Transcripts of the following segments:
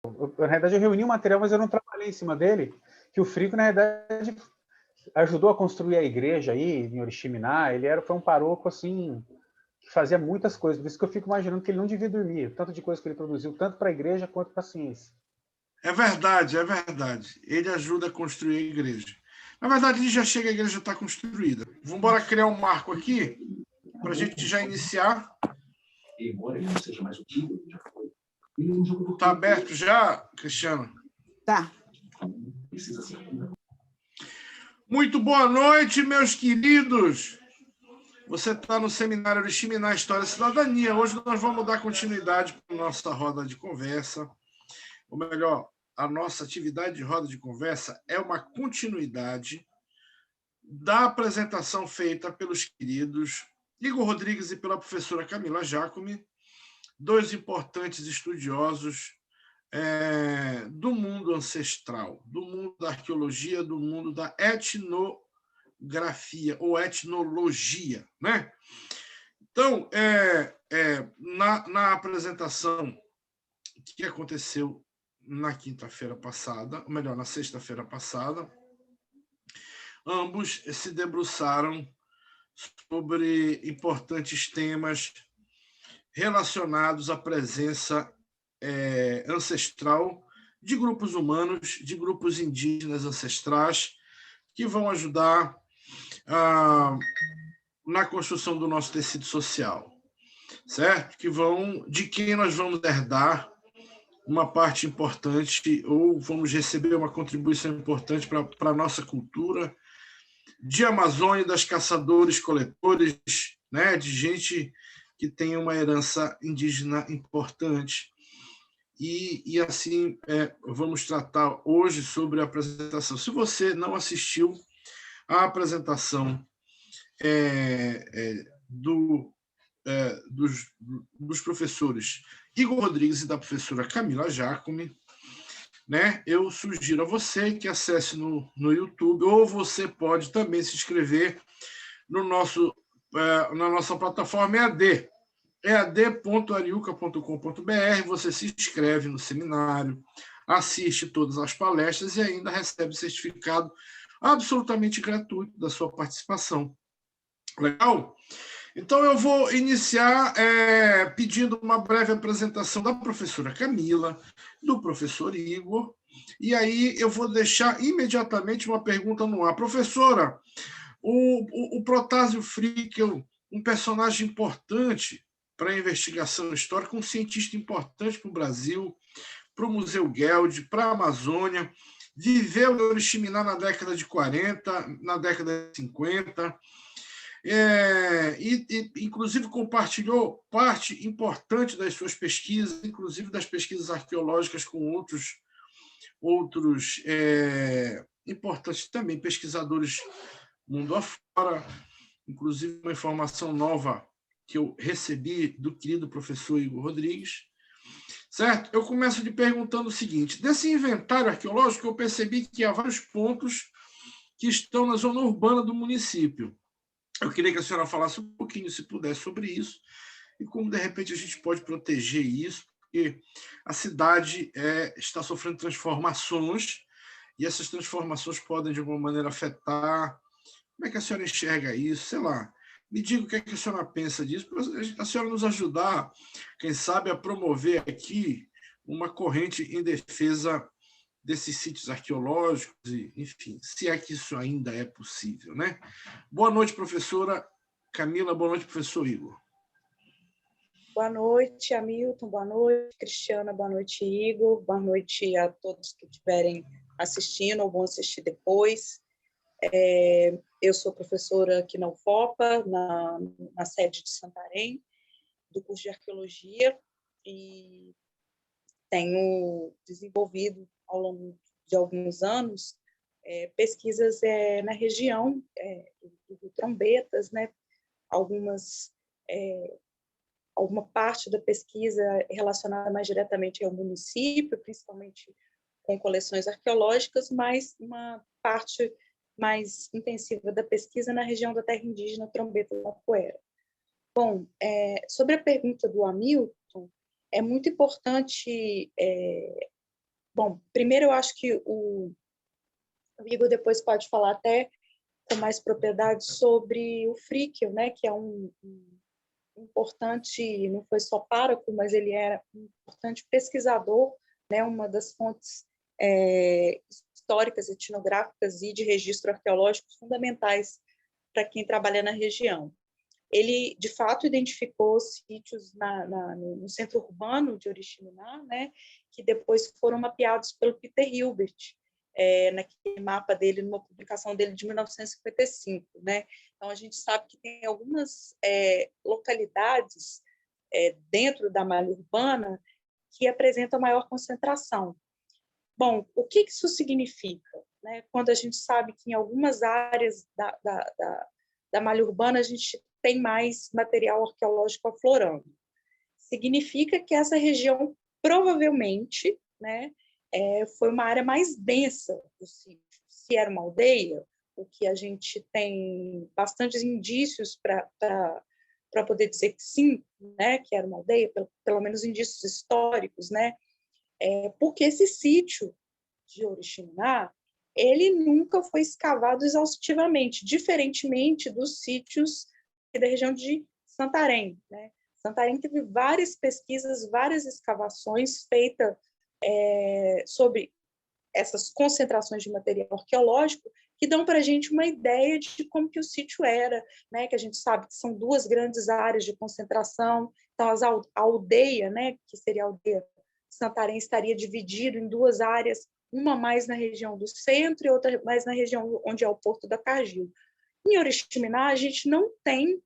Na realidade, eu reuni um material, mas eu não trabalhei em cima dele, que o Frico, na realidade, ajudou a construir a igreja aí, em Oriximiná. Foi um paroco, assim, que fazia muitas coisas. Por isso que eu fico imaginando que ele não devia dormir. Tanto de coisa que ele produziu, tanto para a igreja quanto para a ciência. É verdade, é verdade. Ele ajuda a construir a igreja. Na verdade, ele já chega, a igreja já está construída. Vamos embora criar um marco aqui, para a gente já iniciar. Embora ele não seja mais o que ele já foi. Está aberto já, Cristiano? Tá. Muito boa noite, meus queridos. Você está no Seminário Oriximiná História e Cidadania. Hoje nós vamos dar continuidade para a nossa roda de conversa. Ou melhor, a nossa atividade de roda de conversa é uma continuidade da apresentação feita pelos queridos Igor Rodrigues e pela professora Camila Jacome, dois importantes estudiosos do mundo ancestral, do mundo da arqueologia, do mundo da etnografia ou etnologia, né? Então, na apresentação que aconteceu na quinta-feira passada, ou melhor, na sexta-feira passada, ambos se debruçaram sobre importantes temas relacionados à presença ancestral de grupos humanos, de grupos indígenas ancestrais, que vão ajudar na construção do nosso tecido social, certo? De quem nós vamos herdar uma parte importante ou vamos receber uma contribuição importante para a nossa cultura, de amazônidas, caçadores-coletores, né, de gente que tem uma herança indígena importante. E assim, vamos tratar hoje sobre a apresentação. Se você não assistiu à apresentação dos professores Igor Rodrigues e da professora Camila Jacome, né, eu sugiro a você que acesse no YouTube, ou você pode também se inscrever no na nossa plataforma EAD, ead.ariuca.com.br. Você se inscreve no seminário, assiste todas as palestras e ainda recebe certificado absolutamente gratuito da sua participação. Legal? Então, eu vou iniciar pedindo uma breve apresentação da professora Camila, do professor Igor, e aí eu vou deixar imediatamente uma pergunta no ar. Professora, o Protásio Frickel, um personagem importante para a investigação histórica, um cientista importante para o Brasil, para o Museu Geld, para a Amazônia, viveu em Oriximiná na década de 40, na década de 50, inclusive compartilhou parte importante das suas pesquisas, inclusive das pesquisas arqueológicas com outros importantes também, pesquisadores mundo afora, inclusive uma informação nova que eu recebi do querido professor Igor Rodrigues. Certo? Eu começo lhe perguntando o seguinte: desse inventário arqueológico, eu percebi que há vários pontos que estão na zona urbana do município. Eu queria que a senhora falasse um pouquinho, se puder, sobre isso, e como, de repente, a gente pode proteger isso, porque a cidade está sofrendo transformações, e essas transformações podem, de alguma maneira, afetar. Como é que a senhora enxerga isso? Sei lá. Me diga o que é que a senhora pensa disso, para a senhora nos ajudar, quem sabe, a promover aqui uma corrente em defesa desses sítios arqueológicos, enfim, se é que isso ainda é possível, né? Boa noite, professora Camila. Boa noite, professor Igor. Boa noite, Hamilton. Boa noite, Cristiana. Boa noite, Igor. Boa noite a todos que estiverem assistindo ou vão assistir depois. Eu sou professora aqui na UFOPA, na sede de Santarém, do curso de Arqueologia, e tenho desenvolvido, ao longo de alguns anos, pesquisas na região do Trombetas, né? Alguma parte da pesquisa relacionada mais diretamente ao município, principalmente com coleções arqueológicas, mas uma parte mais intensiva da pesquisa na região da terra indígena Trombeta da Poeira. Bom, sobre a pergunta do Hamilton, é muito importante Bom, primeiro eu acho que o Igor depois pode falar até com mais propriedade sobre o Frickel, né, que é um importante, não foi só pároco, mas ele era um importante pesquisador, né, uma das fontes históricas, etnográficas e de registro arqueológico fundamentais para quem trabalha na região. Ele, de fato, identificou sítios no centro urbano de Oriximiná, né, que depois foram mapeados pelo Peter Hilbert, naquele mapa dele, numa publicação dele de 1955. Né? Então, a gente sabe que tem algumas localidades dentro da malha urbana que apresentam maior concentração. Bom, o que isso significa? Né? Quando a gente sabe que em algumas áreas da malha urbana a gente tem mais material arqueológico aflorando. Significa que essa região provavelmente, né, foi uma área mais densa do sítio. Se era uma aldeia, o que a gente tem bastantes indícios para poder dizer que sim, né, que era uma aldeia, pelo menos indícios históricos, né, porque esse sítio de Oriximiná, ele nunca foi escavado exaustivamente, diferentemente dos sítios da região de Santarém. Né? Santarém teve várias pesquisas, várias escavações feitas sobre essas concentrações de material arqueológico que dão para a gente uma ideia de como que o sítio era, né? Que a gente sabe que são duas grandes áreas de concentração. Então, a aldeia, né? Que seria a aldeia de Santarém, estaria dividido em duas áreas, uma mais na região do centro e outra mais na região onde é o Porto da Cargil. Em Oriximiná, a gente não tem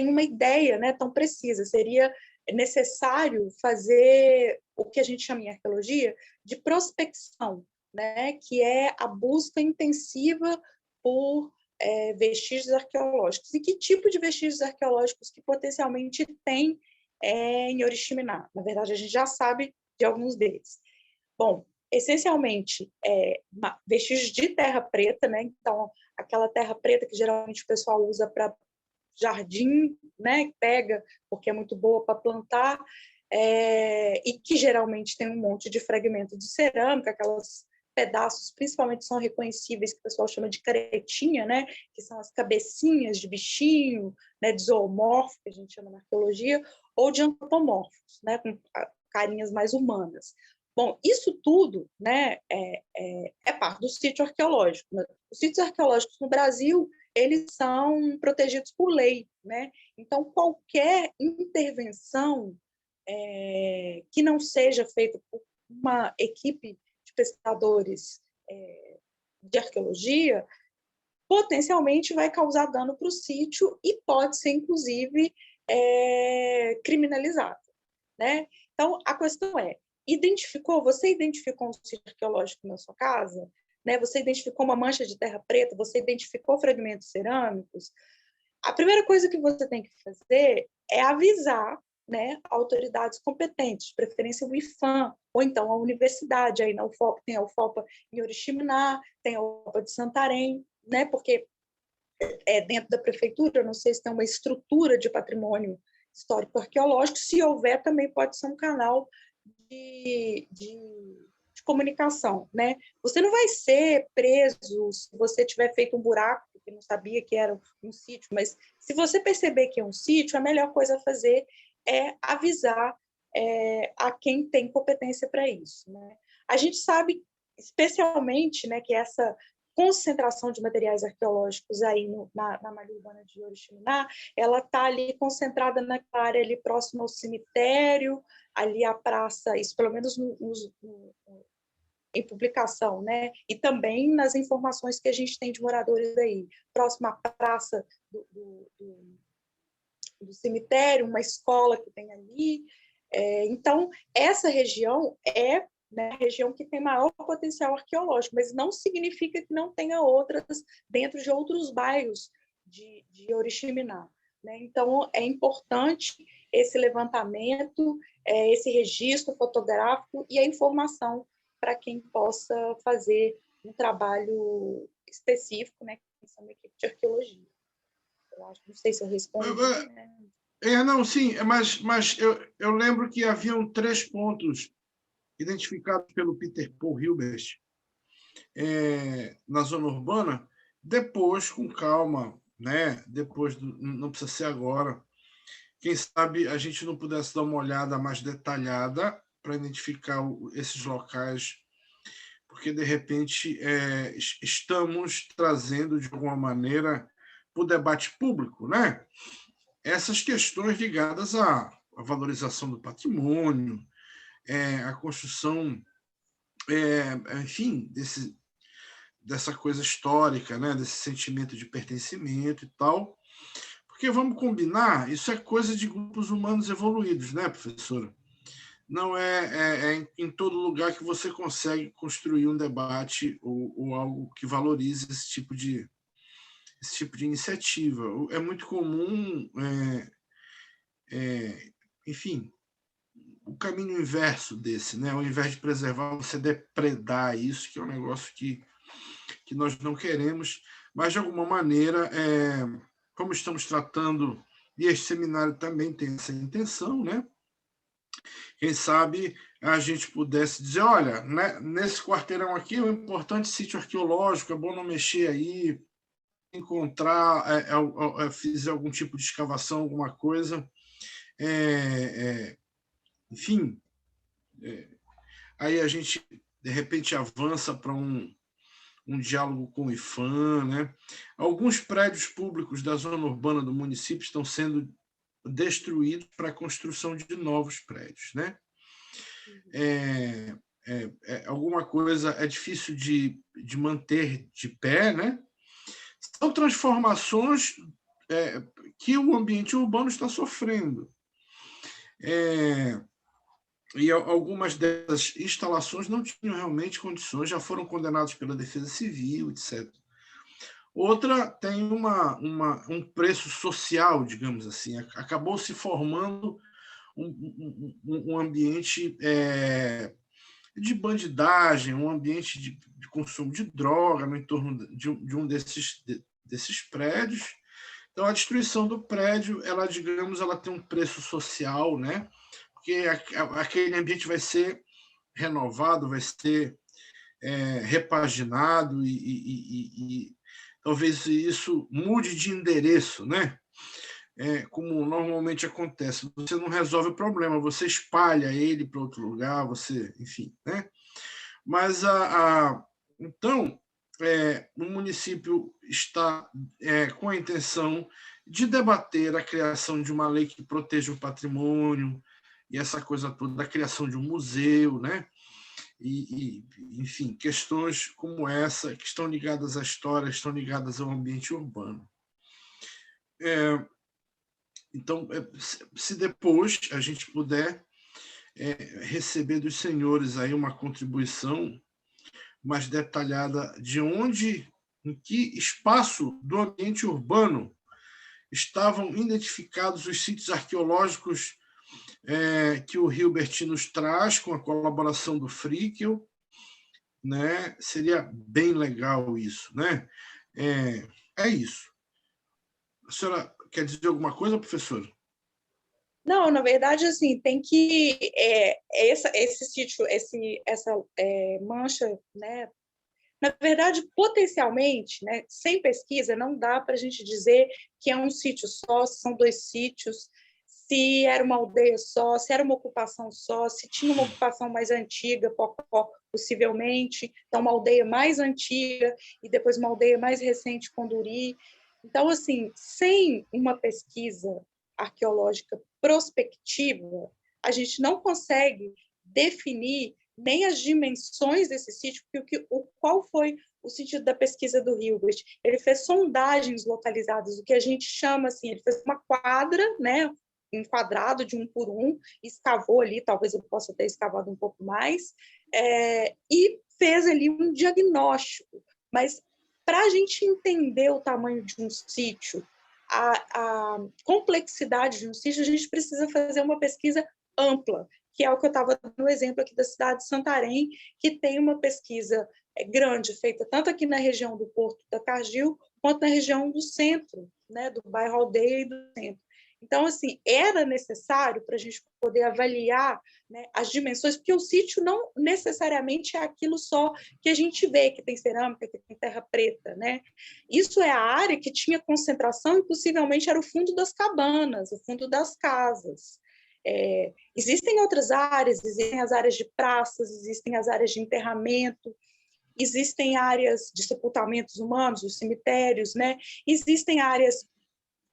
uma ideia, né, tão precisa. Seria necessário fazer o que a gente chama em arqueologia de prospecção, né, que é a busca intensiva por vestígios arqueológicos. E que tipo de vestígios arqueológicos que potencialmente tem em Oriximiná? Na verdade, a gente já sabe de alguns deles. Bom, essencialmente, vestígios de terra preta, né? Então, aquela terra preta que geralmente o pessoal usa para jardim, né? Pega porque é muito boa para plantar, e que geralmente tem um monte de fragmento de cerâmica, aquelas pedaços, principalmente são reconhecíveis, que o pessoal chama de caretinha, né? Que são as cabecinhas de bichinho, né? De zoomorfo, que a gente chama na arqueologia, ou de antropomorfos, né? Com carinhas mais humanas. Bom, isso tudo, né, é parte do sítio arqueológico. Os sítios arqueológicos no Brasil, eles são protegidos por lei, né? Então, qualquer intervenção que não seja feita por uma equipe de pesquisadores de arqueologia, potencialmente vai causar dano para o sítio e pode ser, inclusive, criminalizado, né? Então, a questão é, você identificou um sítio arqueológico na sua casa? Né? Você identificou uma mancha de terra preta? Você identificou fragmentos cerâmicos? A primeira coisa que você tem que fazer é avisar, né, autoridades competentes, de preferência o IFAM, ou então a universidade. Aí na UFOP tem a UFOPA em Oriximiná, tem a UFOPA de Santarém, né, porque dentro da prefeitura, não sei se tem uma estrutura de patrimônio histórico-arqueológico, se houver, também pode ser um canal de comunicação, né? Você não vai ser preso se você tiver feito um buraco, porque não sabia que era um sítio, mas se você perceber que é um sítio, a melhor coisa a fazer é avisar a quem tem competência para isso, né? A gente sabe, especialmente, né, que essa concentração de materiais arqueológicos aí na malha urbana de Oriximiná, ela está ali concentrada na área ali próxima ao cemitério, ali a praça, isso pelo menos em publicação, né? E também nas informações que a gente tem de moradores aí, próxima à praça do cemitério, uma escola que tem ali. Então, essa região é, né, a região que tem maior potencial arqueológico, mas não significa que não tenha outras dentro de outros bairros de Oriximiná. Né? Então, é importante esse levantamento, esse registro fotográfico e a informação para quem possa fazer um trabalho específico, né, que é uma equipe de arqueologia. Eu acho, não sei se eu respondi. Né? Não, sim, mas eu lembro que haviam 3 pontos identificados pelo Peter Paul Hilbert na zona urbana, depois, com calma, né? Depois, não precisa ser agora. Quem sabe a gente não pudesse dar uma olhada mais detalhada para identificar esses locais, porque, de repente, estamos trazendo, de alguma maneira, para o debate público, né? Essas questões ligadas à valorização do patrimônio, à construção, enfim, dessa coisa histórica, né? Desse sentimento de pertencimento e tal. Porque, vamos combinar, isso é coisa de grupos humanos evoluídos, né, professora? Não é em todo lugar que você consegue construir um debate ou algo que valorize esse tipo de iniciativa. É muito comum, enfim, o caminho inverso desse, né? Ao invés de preservar, você depredar isso, que é um negócio que nós não queremos, mas, de alguma maneira, como estamos tratando, e este seminário também tem essa intenção, né? Quem sabe a gente pudesse dizer, olha, né, nesse quarteirão aqui é um importante sítio arqueológico, é bom não mexer aí, encontrar, fizer algum tipo de escavação, alguma coisa, enfim, aí a gente, de repente, avança para um diálogo com o IFAM, né? Alguns prédios públicos da zona urbana do município estão sendo destruídos para a construção de novos prédios, né? Alguma coisa é difícil de manter de pé, né? São transformações que o ambiente urbano está sofrendo. E algumas dessas instalações não tinham realmente condições, já foram condenadas pela Defesa Civil, etc. Outra tem um preço social, digamos assim. Acabou se formando um ambiente de bandidagem, um ambiente de consumo de droga no entorno de um desses prédios. Então, a destruição do prédio, ela, digamos, ela tem um preço social, né? Porque aquele ambiente vai ser renovado, vai ser repaginado e talvez isso mude de endereço, né? Como normalmente acontece. Você não resolve o problema, você espalha ele para outro lugar, você, enfim, né? Mas então o município está com a intenção de debater a criação de uma lei que proteja o patrimônio e essa coisa toda, a criação de um museu, né? E, enfim, questões como essa que estão ligadas à história, estão ligadas ao ambiente urbano. Então, se depois a gente puder receber dos senhores aí uma contribuição mais detalhada de onde, em que espaço do ambiente urbano estavam identificados os sítios arqueológicos que o Hilbert nos traz, com a colaboração do Frickel, né? Seria bem legal isso, né? É isso. A senhora quer dizer alguma coisa, professora? Não, na verdade, assim, tem que esse sítio, essa mancha, né? Na verdade, potencialmente, né, sem pesquisa, não dá para a gente dizer que é um sítio só, se são dois sítios, se era uma aldeia só, se era uma ocupação só, se tinha uma ocupação mais antiga, possivelmente, então uma aldeia mais antiga e depois uma aldeia mais recente, Conduri. Então, assim, sem uma pesquisa arqueológica prospectiva, a gente não consegue definir nem as dimensões desse sítio, porque qual foi o sentido da pesquisa do Hilbert? Ele fez sondagens localizadas, o que a gente chama assim, ele fez uma quadra, né, um quadrado de 1 por 1, escavou ali, talvez ele possa ter escavado um pouco mais, e fez ali um diagnóstico. Mas para a gente entender o tamanho de um sítio, a complexidade de um sítio, a gente precisa fazer uma pesquisa ampla, que é o que eu estava dando no exemplo aqui da cidade de Santarém, que tem uma pesquisa grande, feita tanto aqui na região do Porto da Cargil, quanto na região do centro, né, do bairro Aldeia e do centro. Então, assim, era necessário para a gente poder avaliar, né, as dimensões, porque o sítio não necessariamente é aquilo só que a gente vê, que tem cerâmica, que tem terra preta, né? Isso é a área que tinha concentração e possivelmente era o fundo das cabanas, o fundo das casas. Existem outras áreas, existem as áreas de praças, existem as áreas de enterramento, existem áreas de sepultamentos humanos, os cemitérios, né? Existem áreas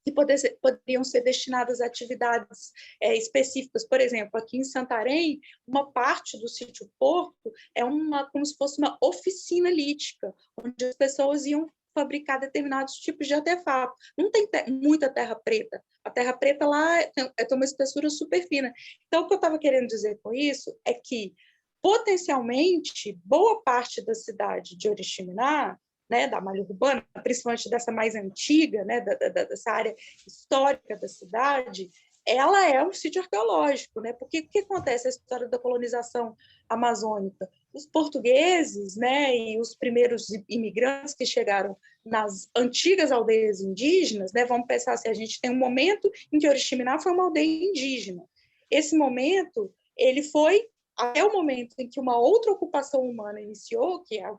que poderiam ser destinadas a atividades específicas. Por exemplo, aqui em Santarém, uma parte do sítio Porto é como se fosse uma oficina lítica, onde as pessoas iam fabricar determinados tipos de artefato. Não tem muita terra preta. A terra preta lá tem uma espessura super fina. Então, o que eu estava querendo dizer com isso é que, potencialmente, boa parte da cidade de Oriximiná, né, da malha urbana, principalmente dessa mais antiga, né, dessa área histórica da cidade, ela é um sítio arqueológico, né? Porque o que acontece a história da colonização amazônica? Os portugueses, né, e os primeiros imigrantes que chegaram nas antigas aldeias indígenas, né, vamos pensar assim, a gente tem um momento em que Oriximiná foi uma aldeia indígena. Esse momento, ele foi até o momento em que uma outra ocupação humana iniciou, que é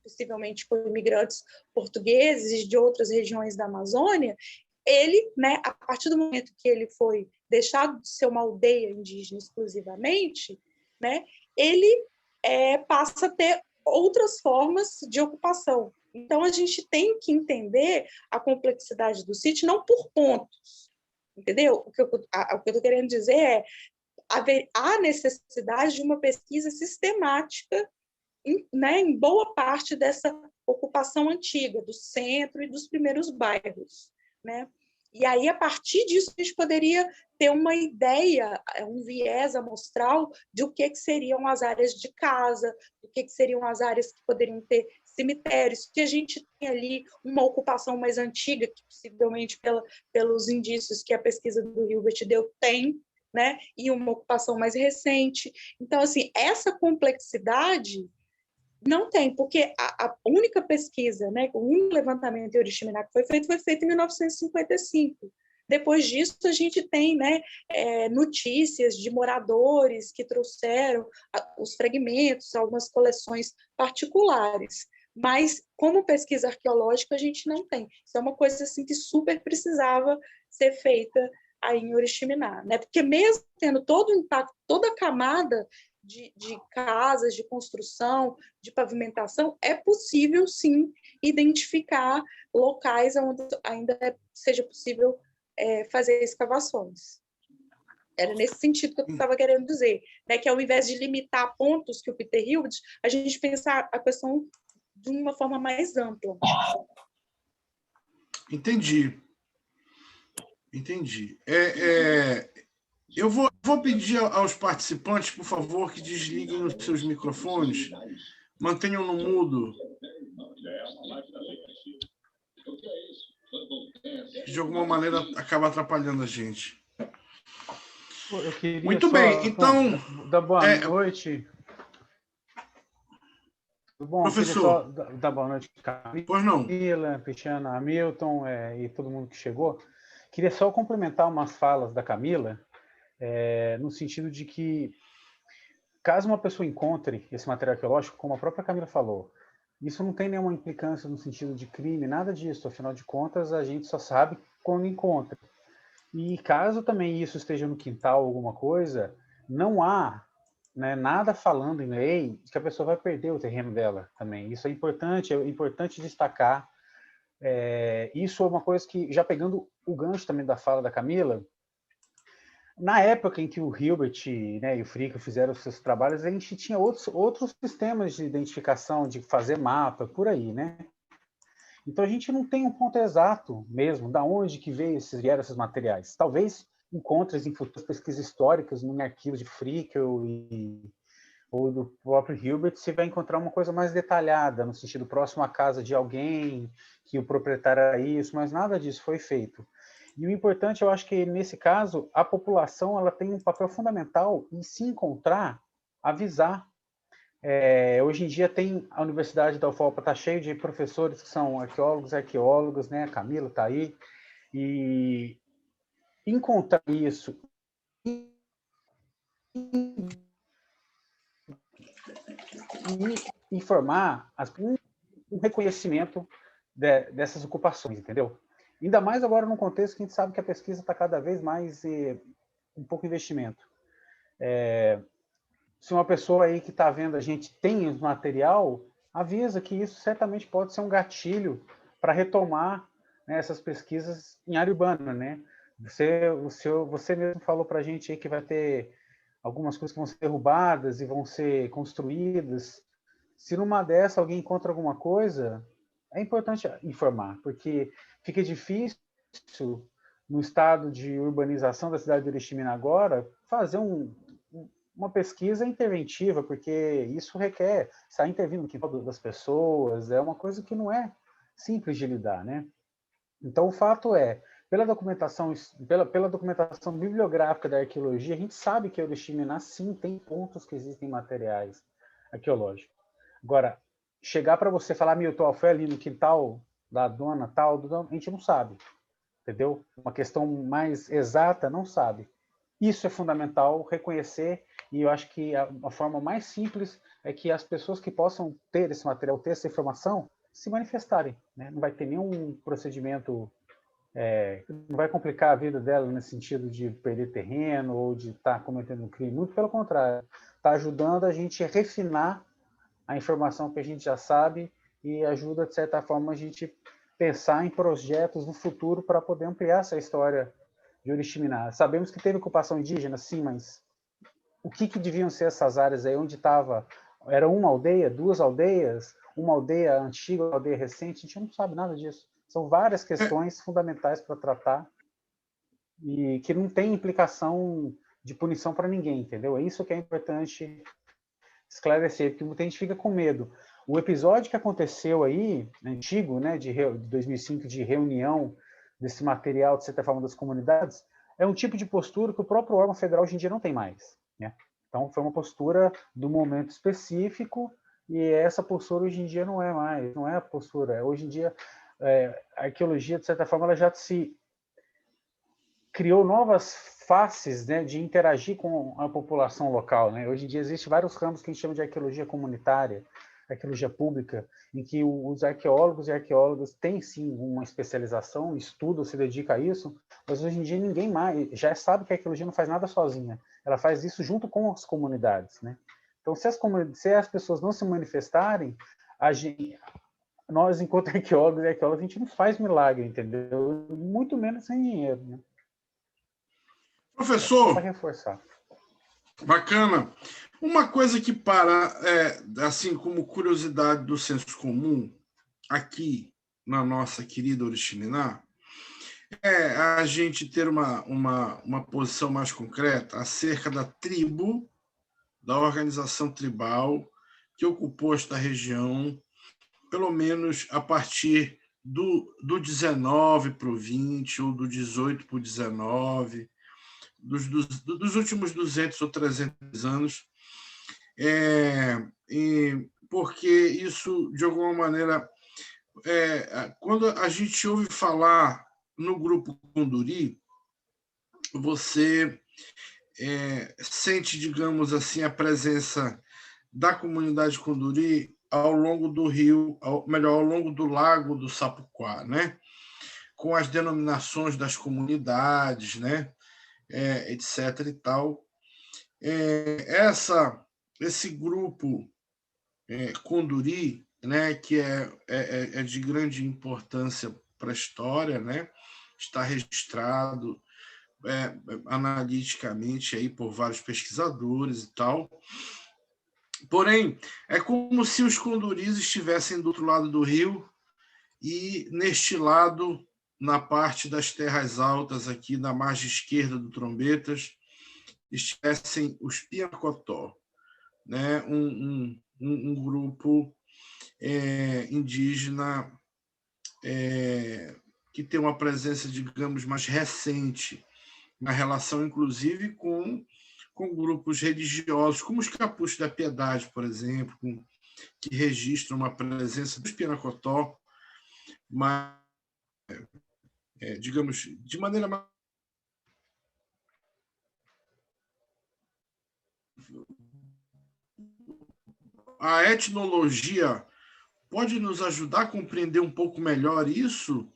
possivelmente por imigrantes portugueses de outras regiões da Amazônia, ele, né, a partir do momento que ele foi deixado de ser uma aldeia indígena exclusivamente, né, ele passa a ter outras formas de ocupação. Então, a gente tem que entender a complexidade do sítio não por pontos, entendeu? O que eu estou querendo dizer é há necessidade de uma pesquisa sistemática em boa parte dessa ocupação antiga, do centro e dos primeiros bairros, né? E aí, a partir disso, a gente poderia ter uma ideia, um viés amostral de o que seriam as áreas de casa, o que seriam as áreas que poderiam ter cemitérios, que a gente tem ali uma ocupação mais antiga, que possivelmente pelos indícios que a pesquisa do Hilbert deu, tem, né? E uma ocupação mais recente. Então, assim, essa complexidade não tem, porque a única pesquisa, né, o único levantamento de Oriximiná que foi feito em 1955. Depois disso, a gente tem, né, notícias de moradores que trouxeram os fragmentos, algumas coleções particulares. Mas, como pesquisa arqueológica, a gente não tem. Isso é uma coisa assim, que super precisava ser feita aí em Oriximiná, né? Porque mesmo tendo todo o impacto, toda a camada de casas, de construção, de pavimentação, é possível, sim, identificar locais onde ainda seja possível fazer escavações. Era nesse sentido que eu estava querendo dizer, né? Que ao invés de limitar pontos que o Peter Hilbert, a gente pensar a questão de uma forma mais ampla. Entendi. Eu vou pedir aos participantes, por favor, que desliguem os seus microfones, mantenham no mudo. De alguma maneira, acaba atrapalhando a gente. Muito bem, então... Dar boa noite. Tudo bom? Professor. Queria só dar boa noite, Pois não. Camila, Cristiana, Hamilton e todo mundo que chegou. Queria só complementar umas falas da Camila, no sentido de que, caso uma pessoa encontre esse material arqueológico, como a própria Camila falou, isso não tem nenhuma implicância no sentido de crime, nada disso. Afinal de contas, a gente só sabe quando encontra. E caso também isso esteja no quintal, alguma coisa, não há, né, nada falando em lei de que a pessoa vai perder o terreno dela também. Isso é importante destacar. Isso é uma coisa que, já pegando o gancho também da fala da Camila, na época em que o Hilbert, né, e o Frick fizeram os seus trabalhos, a gente tinha outros sistemas de identificação, de fazer mapa, por aí, né? Então a gente não tem um ponto exato mesmo da onde que vieram esses materiais. Talvez encontres em futuras pesquisas históricas, em arquivos de Frickel ou do próprio Hilbert, você vai encontrar uma coisa mais detalhada, no sentido próximo à casa de alguém, que o proprietário era isso, mas nada disso foi feito. E o importante, eu acho que nesse caso, a população ela tem um papel fundamental em se encontrar, avisar. Hoje em dia tem a Universidade da UFOPA, está cheio de professores que são arqueólogos, né? A Camila está aí. E encontrar isso e informar um reconhecimento dessas ocupações, entendeu? Ainda mais agora num contexto que a gente sabe que a pesquisa está cada vez mais com pouco investimento. Se uma pessoa aí que está vendo a gente tem material, avisa que isso certamente pode ser um gatilho para retomar, né, essas pesquisas em área urbana, né? Você mesmo falou para a gente aí que vai ter algumas coisas que vão ser derrubadas e vão ser construídas. Se numa dessa alguém encontra alguma coisa, é importante informar, porque fica difícil, no estado de urbanização da cidade de Oriximiná agora, fazer uma pesquisa interventiva, porque isso requer estar intervindo no quintal das pessoas, é uma coisa que não é simples de lidar, né? Então, o fato é, pela documentação bibliográfica da arqueologia, a gente sabe que Oriximiná, sim, tem pontos que existem materiais arqueológicos. Agora, chegar para você falar, Milton, foi ali no quintal da dona tal, a gente não sabe, entendeu? Uma questão mais exata, não sabe. Isso é fundamental reconhecer, e eu acho que a forma mais simples é que as pessoas que possam ter esse material, ter essa informação, se manifestarem, né? Não vai ter nenhum procedimento, não vai complicar a vida dela no sentido de perder terreno ou de estar cometendo um crime, muito pelo contrário, está ajudando a gente a refinar a informação que a gente já sabe e ajuda, de certa forma, a gente pensar em projetos no futuro para poder ampliar essa história de Oriximiná. Sabemos que teve ocupação indígena, sim, mas o que deviam ser essas áreas aí? Onde estava? Era uma aldeia, duas aldeias, uma aldeia antiga, uma aldeia recente? A gente não sabe nada disso. São várias questões fundamentais para tratar e que não tem implicação de punição para ninguém, entendeu? É isso que é importante esclarecer, porque muita gente fica com medo. O episódio que aconteceu aí, antigo, né, de 2005, de reunião desse material, de certa forma, das comunidades, é um tipo de postura que o próprio órgão federal hoje em dia não tem mais, né? Então, foi uma postura do momento específico, e essa postura hoje em dia não é mais, não é a postura. Hoje em dia, a arqueologia, de certa forma, ela já se criou novas faces, né, de interagir com a população local, né? Hoje em dia existem vários ramos que a gente chama de arqueologia comunitária, arqueologia pública, em que os arqueólogos e arqueólogas têm sim uma especialização, estudam, se dedicam a isso, mas hoje em dia ninguém mais já sabe que a arqueologia não faz nada sozinha, ela faz isso junto com as comunidades, né? Então, se as pessoas não se manifestarem, nós, enquanto arqueólogos e arqueólogas, a gente não faz milagre, entendeu? Muito menos sem dinheiro, né? Professor, para reforçar. Bacana. Uma coisa que assim como curiosidade do senso comum, aqui na nossa querida Oriximiná, é a gente ter uma posição mais concreta acerca da tribo, da organização tribal que ocupou esta região, pelo menos a partir do 19 para o 20, ou do 18 para o 19, dos últimos 200 ou 300 anos, porque isso, de alguma maneira, quando a gente ouve falar no grupo Kunduri, você sente, digamos assim, a presença da comunidade Kunduri ao longo do rio, ao longo do lago do Sapuquá, né? Com as denominações das comunidades, né? Etc. e tal. Esse grupo Kunduri, né, que é de grande importância para a história, né? Está registrado analiticamente aí por vários pesquisadores e tal. Porém, é como se os Kunduris estivessem do outro lado do rio e neste lado, na parte das terras altas, aqui na margem esquerda do Trombetas, estivessem os Piacotó, né? um grupo indígena que tem uma presença, digamos, mais recente, na relação, inclusive, com grupos religiosos, como os Capuchos da Piedade, por exemplo, que registram uma presença dos Piracotó, mas, digamos, de maneira mais a etnologia pode nos ajudar a compreender um pouco melhor isso,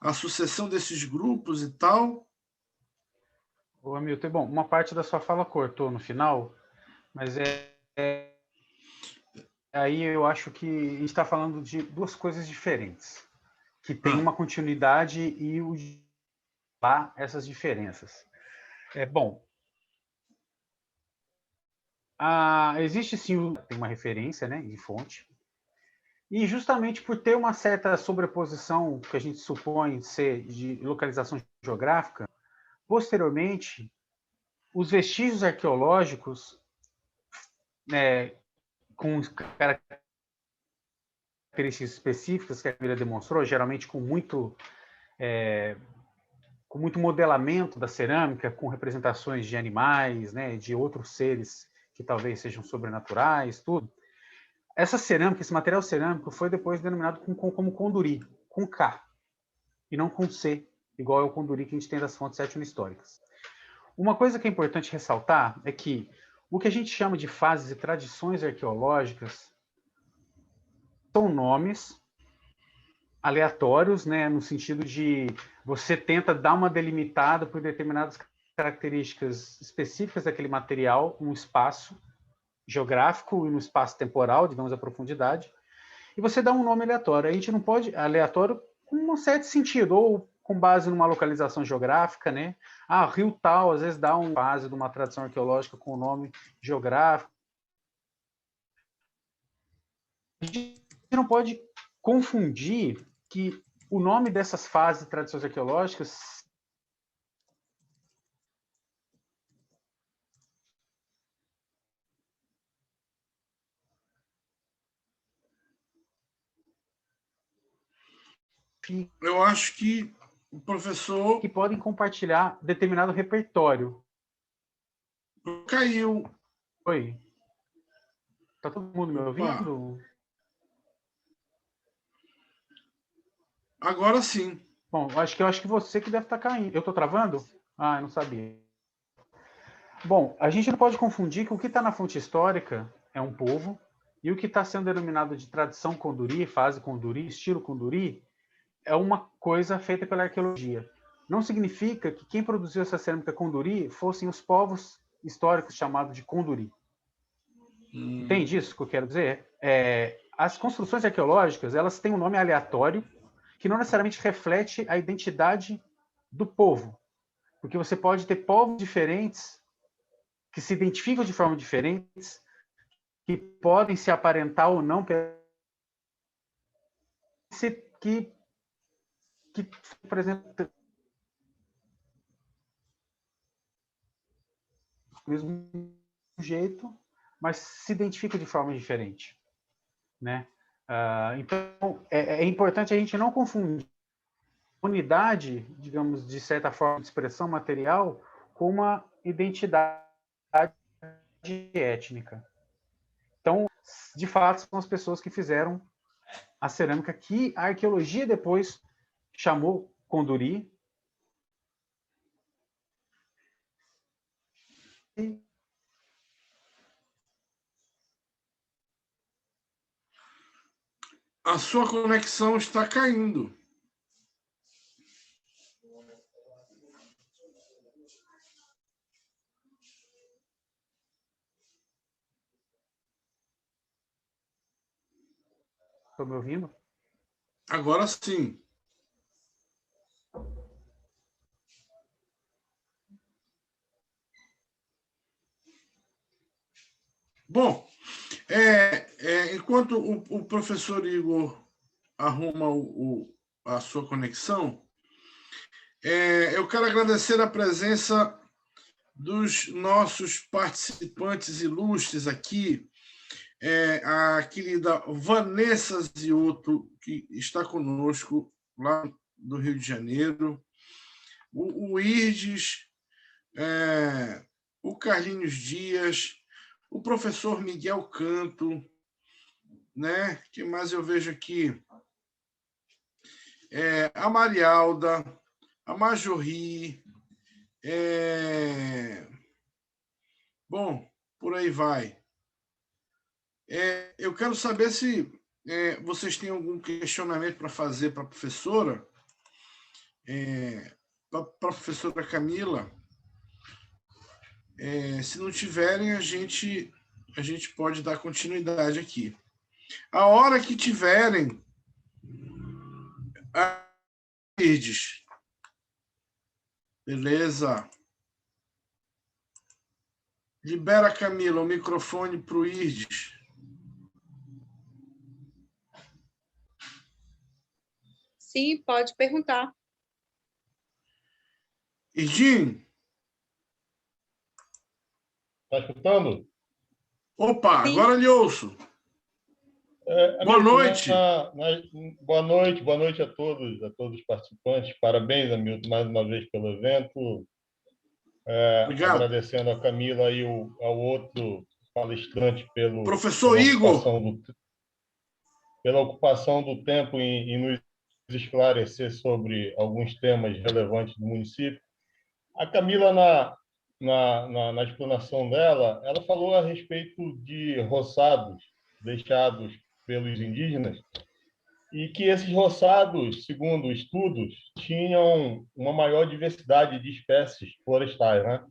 a sucessão desses grupos e tal? Ô, Hamilton, bom, uma parte da sua fala cortou no final, mas aí eu acho que a gente está falando de duas coisas diferentes, que tem uma continuidade e lá essas diferenças. Bom, existe sim, tem uma referência, né, de fonte, e justamente por ter uma certa sobreposição que a gente supõe ser de localização geográfica, posteriormente, os vestígios arqueológicos, né, com características específicas que a Camila demonstrou, geralmente com muito modelamento da cerâmica, com representações de animais, né, de outros seres que talvez sejam sobrenaturais, tudo. Essa cerâmica, esse material cerâmico foi depois denominado como conduri, com K, e não com C, igual é o conduri que a gente tem das fontes etno-históricas. Uma coisa que é importante ressaltar é que o que a gente chama de fases e tradições arqueológicas são nomes aleatórios, né, no sentido de você tenta dar uma delimitada por determinadas características específicas daquele material, um espaço geográfico e no espaço temporal, digamos, a profundidade, e você dá um nome aleatório. A gente não pode, aleatório com um certo sentido, ou com base numa localização geográfica, né? Rio tal, às vezes dá uma base de uma tradição arqueológica com o nome geográfico. A gente não pode confundir que o nome dessas fases de tradições arqueológicas Eu acho que o professor... que podem compartilhar determinado repertório. Caiu. Oi. Tá todo mundo me ouvindo? Agora sim. Bom, eu acho que você que deve estar caindo. Eu estou travando? Eu não sabia. Bom, a gente não pode confundir que o que está na fonte histórica é um povo e o que está sendo denominado de tradição conduri, fase conduri, estilo conduri, é uma coisa feita pela arqueologia. Não significa que quem produziu essa cerâmica conduri fossem os povos históricos chamados de conduri. Entende isso que eu quero dizer? As construções arqueológicas, elas têm um nome aleatório que não necessariamente reflete a identidade do povo. Porque você pode ter povos diferentes que se identificam de forma diferentes, que podem se aparentar ou não, que por exemplo, do mesmo jeito, mas se identificam de forma diferente, né? Então, é importante a gente não confundir unidade, digamos, de certa forma, de expressão material, com uma identidade étnica. Então, de fato, são as pessoas que fizeram a cerâmica que a arqueologia depois chamou conduri. A sua conexão está caindo. Estão me ouvindo? Agora sim. Bom, enquanto o professor Igor arruma a sua conexão, eu quero agradecer a presença dos nossos participantes ilustres aqui, a querida Vanessa Ziotto, que está conosco lá do Rio de Janeiro, o Irdes, o Carlinhos Dias, o professor Miguel Canto, né? Que mais eu vejo aqui? A Marialda, a Majorri, bom, por aí vai. Eu quero saber se vocês têm algum questionamento para fazer para a professora, para a professora Camila. Se não tiverem, a gente pode dar continuidade aqui. A hora que tiverem, Irdes. Beleza. Libera, Camila, o microfone para o Irdes. Sim, pode perguntar. Irdinho. Está escutando? Opa, Sim. agora lhe ouço. Boa noite. Boa noite a todos os participantes. Parabéns, Hamilton, mais uma vez pelo evento. Obrigado. Agradecendo a Camila e ao outro palestrante Professor Igor. Pela ocupação do tempo em nos esclarecer sobre alguns temas relevantes do município. A Camila, na explanação dela, ela falou a respeito de roçados deixados pelos indígenas e que esses roçados, segundo estudos, tinham uma maior diversidade de espécies florestais, né?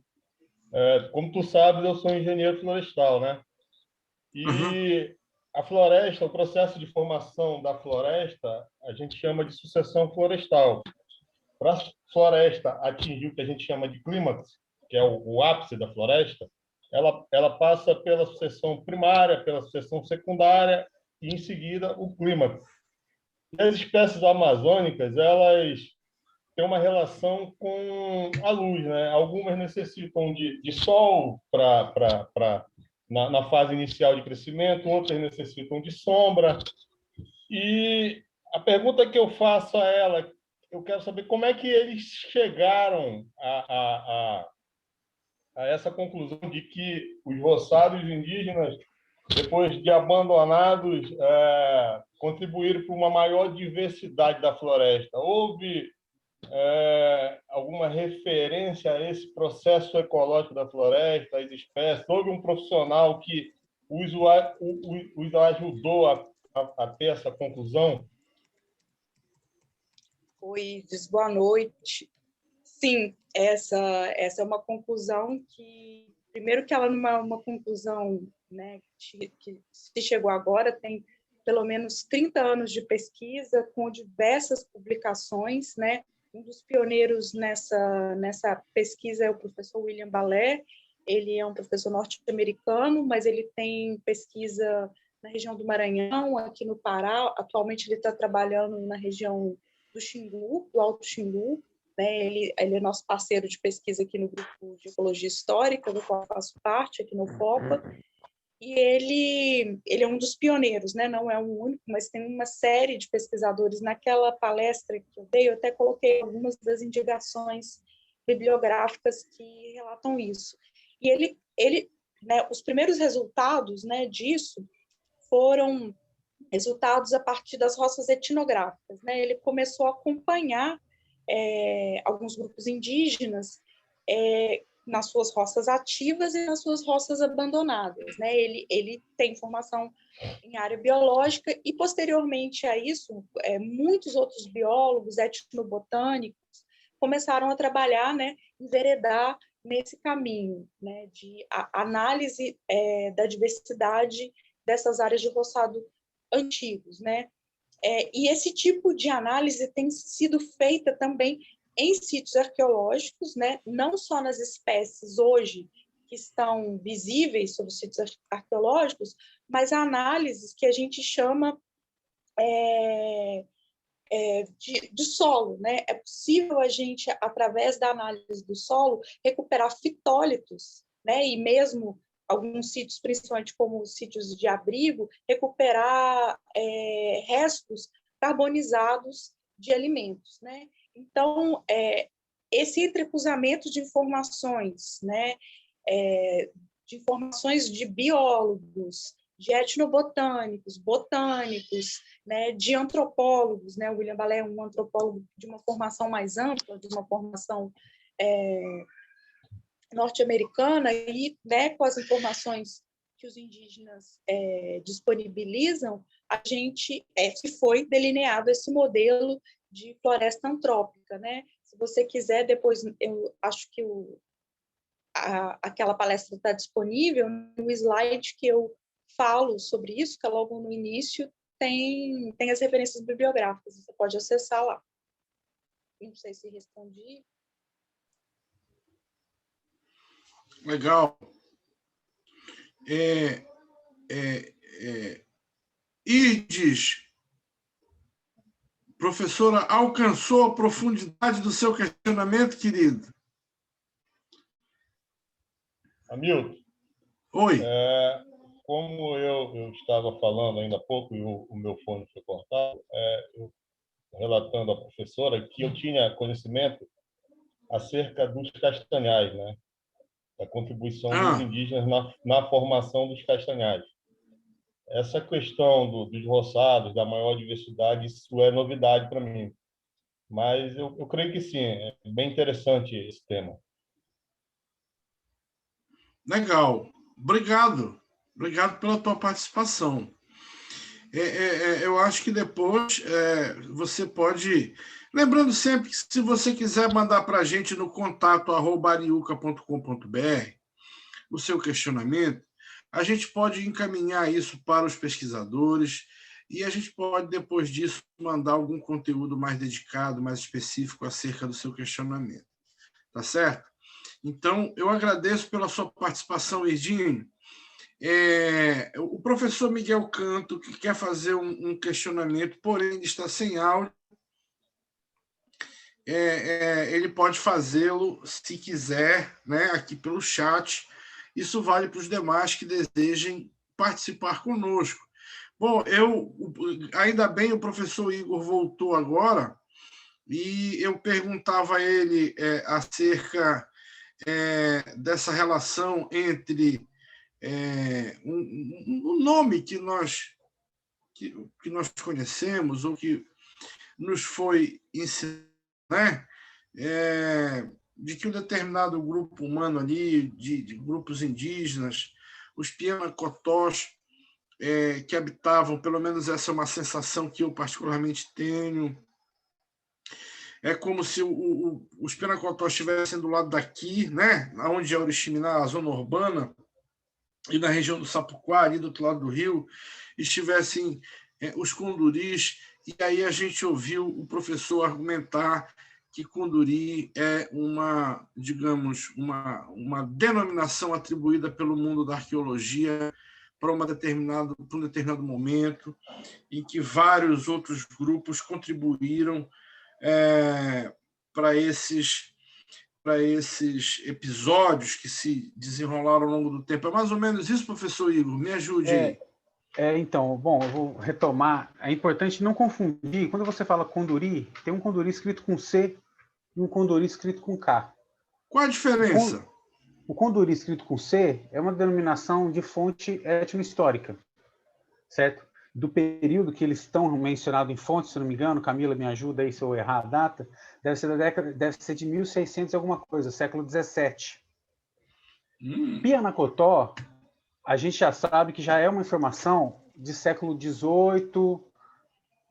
Como tu sabes, eu sou engenheiro florestal, né? E a floresta, o processo de formação da floresta, a gente chama de sucessão florestal. Para a floresta atingir o que a gente chama de clímax, que é o ápice da floresta, ela passa pela sucessão primária, pela sucessão secundária e, em seguida, o clímax. E as espécies amazônicas, elas têm uma relação com a luz, né? Algumas necessitam de sol na fase inicial de crescimento, outras necessitam de sombra. E a pergunta que eu faço a ela, eu quero saber como é que eles chegaram a essa conclusão de que os roçados indígenas, depois de abandonados, contribuíram para uma maior diversidade da floresta. Houve alguma referência a esse processo ecológico da floresta, as espécies? Houve um profissional que os ajudou a ter essa conclusão? Oi, boa noite. Sim, essa é uma conclusão que, primeiro que ela não é uma conclusão, né, que se chegou agora, tem pelo menos 30 anos de pesquisa, com diversas publicações, né? Um dos pioneiros nessa pesquisa é o professor William Balé. Ele é um professor norte-americano, mas ele tem pesquisa na região do Maranhão, aqui no Pará. Atualmente ele está trabalhando na região do Xingu, do Alto Xingu, né? Ele é nosso parceiro de pesquisa aqui no grupo de Ecologia Histórica, do qual eu faço parte, aqui no FOPA, e ele é um dos pioneiros, né? Não é o único, mas tem uma série de pesquisadores. Naquela palestra que eu dei, eu até coloquei algumas das indicações bibliográficas que relatam isso. E ele né, os primeiros resultados, né, disso foram resultados a partir das roças etnográficas, né? Ele começou a acompanhar alguns grupos indígenas nas suas roças ativas e nas suas roças abandonadas, né? Ele tem formação em área biológica e, posteriormente a isso, muitos outros biólogos etnobotânicos começaram a trabalhar, né, enveredar nesse caminho, né, de análise da diversidade dessas áreas de roçado antigos, né? E esse tipo de análise tem sido feita também em sítios arqueológicos, né? Não só nas espécies hoje que estão visíveis sobre os sítios arqueológicos, mas análises que a gente chama de solo, né? É possível a gente, através da análise do solo, recuperar fitólitos, né? E mesmo alguns sítios, principalmente como os sítios de abrigo, recuperar restos carbonizados de alimentos, né? Então, esse entrecruzamento de informações, né? De informações de biólogos, de etnobotânicos, botânicos, né? De antropólogos, né? O William Balé é um antropólogo de uma formação mais ampla, de uma formação norte-americana, e, né, com as informações que os indígenas disponibilizam, se foi delineado esse modelo de floresta antrópica, né? Se você quiser, depois eu acho que aquela palestra está disponível no slide que eu falo sobre isso, que é logo no início, tem as referências bibliográficas, você pode acessar lá. Não sei se respondi. Legal. Ides, professora, alcançou a profundidade do seu questionamento, querido? Hamilton. Oi. Como eu estava falando ainda há pouco e o meu fone foi cortado, eu relatando à professora que eu tinha conhecimento acerca dos castanhais, né? Da contribuição dos indígenas na formação dos castanhais. Essa questão dos roçados, da maior diversidade, isso é novidade para mim. Mas eu creio que sim, é bem interessante esse tema. Legal. Obrigado. Obrigado pela tua participação. Eu acho que depois você pode... Lembrando sempre que se você quiser mandar para a gente no contato@ariuca.com.br o seu questionamento, a gente pode encaminhar isso para os pesquisadores e a gente pode, depois disso, mandar algum conteúdo mais dedicado, mais específico acerca do seu questionamento. Tá certo? Então, eu agradeço pela sua participação, Irdinho. O professor Miguel Canto, que quer fazer um questionamento, porém está sem áudio, ele pode fazê-lo, se quiser, né, aqui pelo chat. Isso vale para os demais que desejem participar conosco. Bom, ainda bem o professor Igor voltou agora, e eu perguntava a ele acerca dessa relação entre um nome que nós conhecemos, ou que nos foi ensinado, né? De que um determinado grupo humano ali, de grupos indígenas, os Pianacotós, que habitavam, pelo menos essa é uma sensação que eu particularmente tenho, é como se os Pianacotós estivessem do lado daqui, né? Onde é Oriximiná, a zona urbana, e na região do Sapuquá, ali do outro lado do rio, estivessem os conduris, e aí a gente ouviu o professor argumentar que conduri é digamos, uma denominação atribuída pelo mundo da arqueologia para um determinado momento, em que vários outros grupos contribuíram para esses episódios que se desenrolaram ao longo do tempo. É mais ou menos isso, professor Igor? Me ajude aí. Então, bom, eu vou retomar. É importante não confundir. Quando você fala conduri, tem um conduri escrito com C e um conduri escrito com K. Qual a diferença? O conduri escrito com C é uma denominação de fonte etnohistórica, certo? Do período que eles estão mencionados em fontes, se não me engano, Camila, me ajuda aí se eu errar a data, deve ser de 1600 e alguma coisa, século 17. Pianacotó, a gente já sabe que já é uma informação de século 18,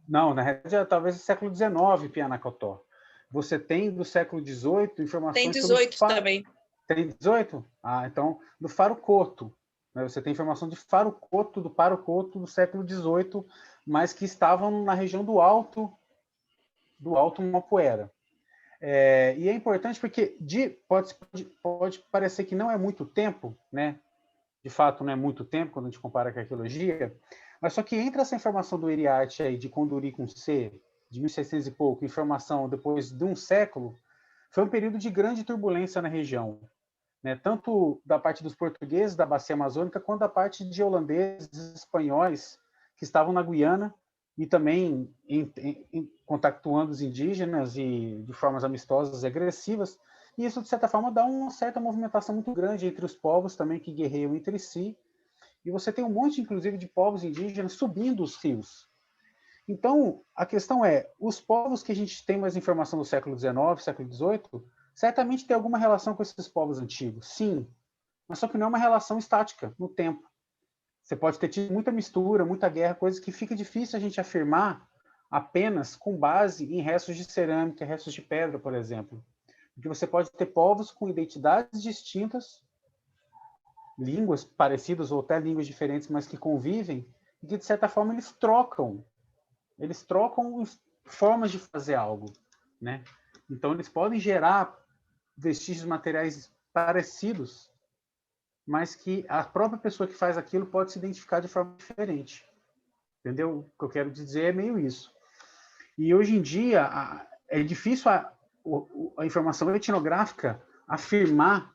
não, na realidade, talvez século 19, Pianacotó. Você tem do século 18 informações... Tem 18 também. Tem 18? Então, do Faro Couto. Você tem informação de Faro Couto, do Paro Couto, do século 18, mas que estavam na região do Alto Mapuera. E é importante porque pode parecer que não é muito tempo, né? De fato, não é muito tempo quando a gente compara com a arqueologia, mas só que entre essa informação do Iriarte aí, de Conduri com C, de 1600 e pouco, informação depois de um século, foi um período de grande turbulência na região, né? Tanto da parte dos portugueses da bacia amazônica, quanto da parte de holandeses, espanhóis, que estavam na Guiana, e também contactuando os indígenas e de formas amistosas e agressivas. E isso, de certa forma, dá uma certa movimentação muito grande entre os povos também que guerreiam entre si. E você tem um monte, inclusive, de povos indígenas subindo os rios. Então, a questão é, os povos que a gente tem mais informação do século XIX, século XVIII, certamente tem alguma relação com esses povos antigos, sim, mas só que não é uma relação estática no tempo. Você pode ter tido muita mistura, muita guerra, coisas que fica difícil a gente afirmar apenas com base em restos de cerâmica, restos de pedra, por exemplo. Porque você pode ter povos com identidades distintas, línguas parecidas ou até línguas diferentes, mas que convivem, e que, de certa forma, eles trocam formas de fazer algo, né? Então, eles podem gerar vestígios materiais parecidos, mas que a própria pessoa que faz aquilo pode se identificar de forma diferente. Entendeu? O que eu quero dizer é meio isso. E hoje em dia é difícil a informação etnográfica afirmar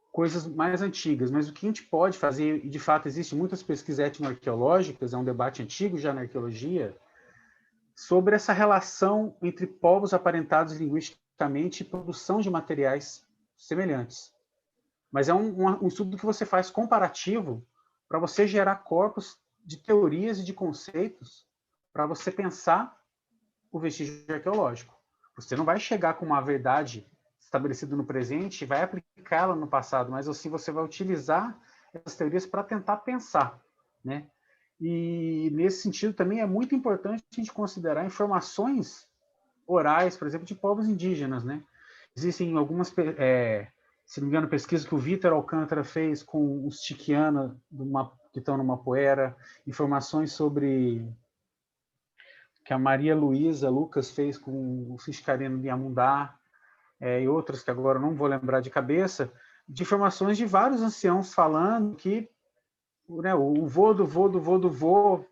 coisas mais antigas, mas o que a gente pode fazer, e de fato existem muitas pesquisas etnoarqueológicas, é um debate antigo já na arqueologia, sobre essa relação entre povos aparentados linguisticamente e produção de materiais semelhantes. Mas é um estudo que você faz comparativo para você gerar corpos de teorias e de conceitos para você pensar o vestígio arqueológico. Você não vai chegar com uma verdade estabelecida no presente e vai aplicá-la no passado, mas assim você vai utilizar essas teorias para tentar pensar, né? E nesse sentido também é muito importante a gente considerar informações orais, por exemplo, de povos indígenas, né? Existem algumas, se não me engano, pesquisas que o Vitor Alcântara fez com os Tiquiana que estão numa poeira, informações sobre que a Maria Luísa Lucas fez com o Fiscarino de Amundá, e outras que agora não vou lembrar de cabeça, de informações de vários anciãos falando que, né, o vô do vô do vô do vô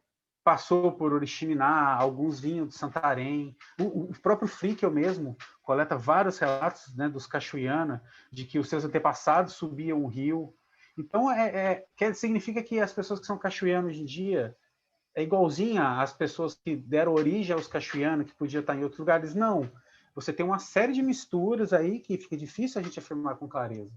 passou por Oriximiná, alguns vinham de Santarém, o próprio Frickel mesmo coleta vários relatos, né, dos Cachoeana, de que os seus antepassados subiam o rio. Então, significa que as pessoas que são cachoeanas hoje em dia é igualzinha às pessoas que deram origem aos cachoeanos, que podiam estar em outros lugares? Não. Você tem uma série de misturas aí que fica difícil a gente afirmar com clareza.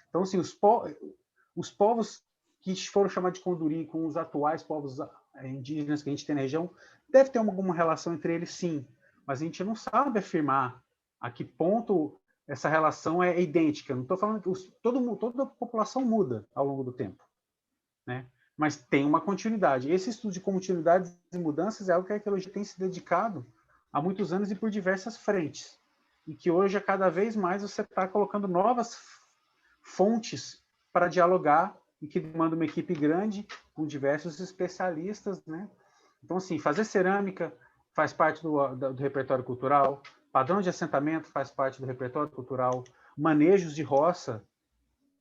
Então, assim, os povos que foram chamados de Conduri com os atuais povos indígenas que a gente tem na região, deve ter alguma relação entre eles, sim. Mas a gente não sabe afirmar a que ponto essa relação é idêntica. Não estou falando que toda a população muda ao longo do tempo, né? Mas tem uma continuidade. Esse estudo de continuidades e mudanças é algo que a arqueologia tem se dedicado há muitos anos e por diversas frentes. E que hoje, a cada vez mais, você está colocando novas fontes para dialogar e que demanda uma equipe grande com diversos especialistas, né? Então, assim, fazer cerâmica faz parte do repertório cultural, padrão de assentamento faz parte do repertório cultural, manejos de roça,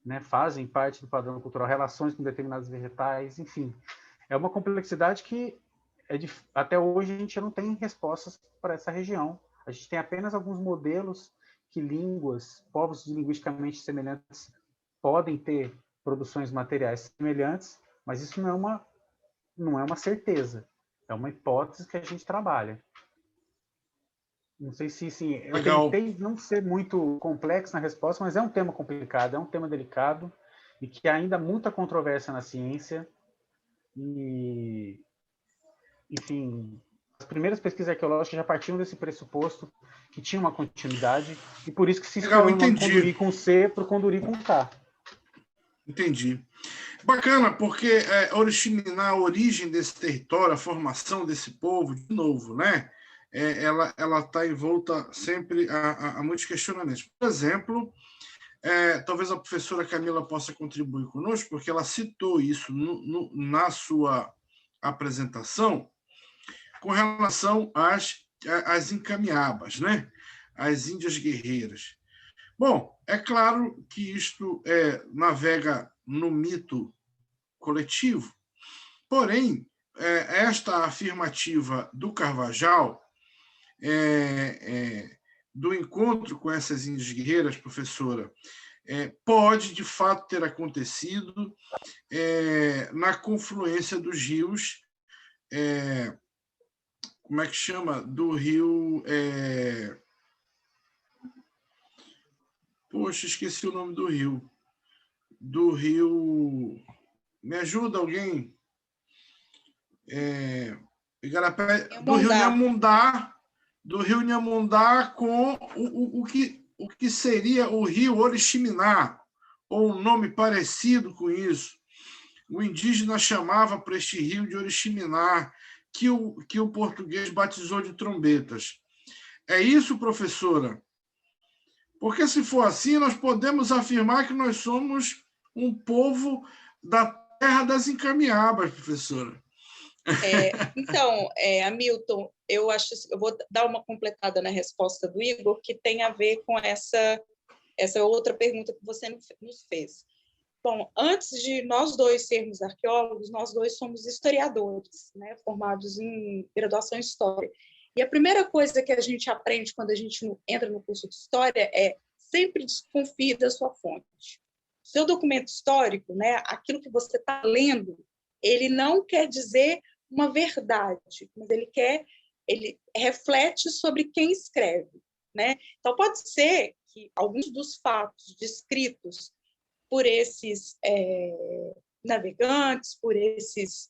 né, fazem parte do padrão cultural, relações com determinados vegetais, enfim. É uma complexidade que até hoje a gente não tem respostas para essa região. A gente tem apenas alguns modelos que povos linguisticamente semelhantes podem ter produções materiais semelhantes, mas isso não é uma certeza. É uma hipótese que a gente trabalha. Não sei se eu tentei não ser muito complexo na resposta, mas é um tema complicado, é um tema delicado e que ainda há muita controvérsia na ciência. E, enfim, as primeiras pesquisas arqueológicas já partiam desse pressuposto que tinha uma continuidade e por isso que se escolheu o nome Conduri com C para o Conduri com K. Entendi. Bacana, porque Oriximiná, a origem desse território, a formação desse povo, de novo, né? Ela está envolta sempre a muitos questionamentos. Por exemplo, talvez a professora Camila possa contribuir conosco, porque ela citou isso na sua apresentação, com relação às Incamiabas, né? As Índias guerreiras. Bom, é claro que isto navega no mito coletivo, porém, esta afirmativa do Carvajal, do encontro com essas índias guerreiras, professora, pode, de fato, ter acontecido na confluência dos rios, como é que chama? Do rio... Poxa, esqueci o nome do rio. Do rio... Me ajuda alguém? Do rio Nhamundá. Do rio Nhamundá com o que seria o rio Oriximiná, ou um nome parecido com isso. o indígena chamava para este rio de Oriximiná, que o português batizou de Trombetas. É isso, professora? Porque, se for assim, nós podemos afirmar que nós somos um povo da terra das encaminhabas, professora. Então, Hamilton, eu vou dar uma completada na resposta do Igor, que tem a ver com essa outra pergunta que você nos fez. Bom, antes de nós dois sermos arqueólogos, nós dois somos historiadores, né, formados em graduação em História. E a primeira coisa que a gente aprende quando a gente entra no curso de História é sempre desconfie da sua fonte. Seu documento histórico, né, aquilo que você está lendo, ele não quer dizer uma verdade, mas ele reflete sobre quem escreve, né? Então, pode ser que alguns dos fatos descritos por esses navegantes, por esses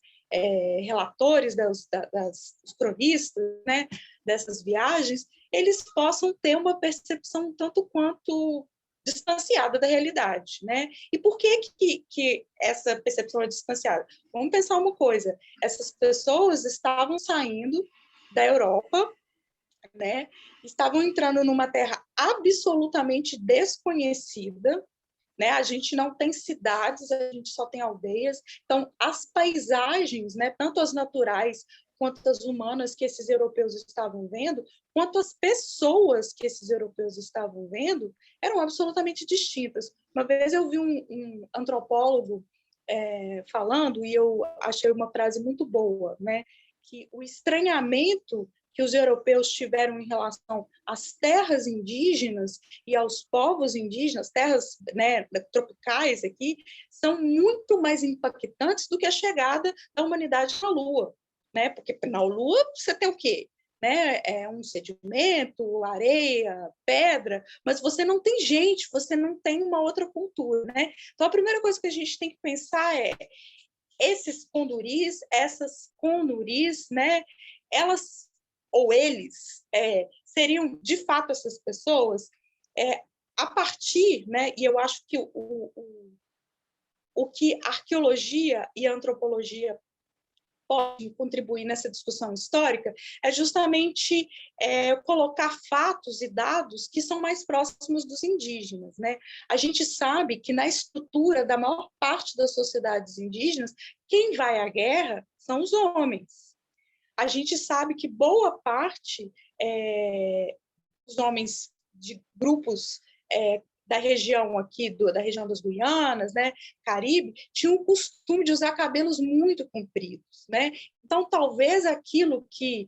relatores dos cronistas, né, dessas viagens, eles possam ter uma percepção tanto quanto distanciada da realidade, né? E por que essa percepção é distanciada? Vamos pensar uma coisa: essas pessoas estavam saindo da Europa, né? Estavam entrando numa terra absolutamente desconhecida, né? A gente não tem cidades, a gente só tem aldeias. Então, as paisagens, né, tanto as naturais quanto as humanas que esses europeus estavam vendo, quanto as pessoas que esses europeus estavam vendo, eram absolutamente distintas. Uma vez eu vi um antropólogo falando, e eu achei uma frase muito boa, né? Que o estranhamento que os europeus tiveram em relação às terras indígenas e aos povos indígenas, terras, né, tropicais aqui, são muito mais impactantes do que a chegada da humanidade na Lua, né? Porque na Lua você tem o quê? Né? Um sedimento, areia, pedra, mas você não tem gente, você não tem uma outra cultura, né? Então, a primeira coisa que a gente tem que pensar é esses conduris, essas conduris, né? Elas ou eles seriam, de fato, essas pessoas, a partir, né, e eu acho que o que a arqueologia e a antropologia podem contribuir nessa discussão histórica é justamente colocar fatos e dados que são mais próximos dos indígenas, né? A gente sabe que na estrutura da maior parte das sociedades indígenas, quem vai à guerra são os homens. A gente sabe que boa parte dos homens de grupos da região aqui, da região das Guianas, né, Caribe, tinham o costume de usar cabelos muito compridos, né? Então, talvez aquilo que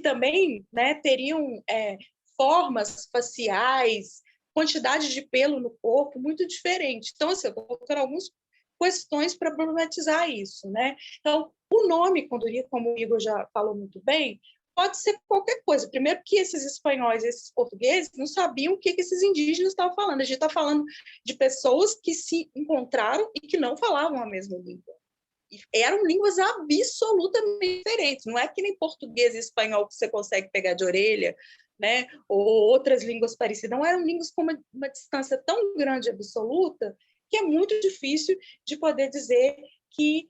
também, né, teriam formas faciais, quantidade de pelo no corpo muito diferente. Então, assim, eu vou colocar algumas questões para problematizar isso, né? Então, o nome Conduri, como o Igor já falou muito bem, pode ser qualquer coisa. Primeiro que esses espanhóis, esses portugueses, não sabiam o que esses indígenas estavam falando. A gente está falando de pessoas que se encontraram e que não falavam a mesma língua. E eram línguas absolutamente diferentes. Não é que nem português e espanhol que você consegue pegar de orelha, né? Ou outras línguas parecidas. Não eram línguas com uma distância tão grande, absoluta, que é muito difícil de poder dizer que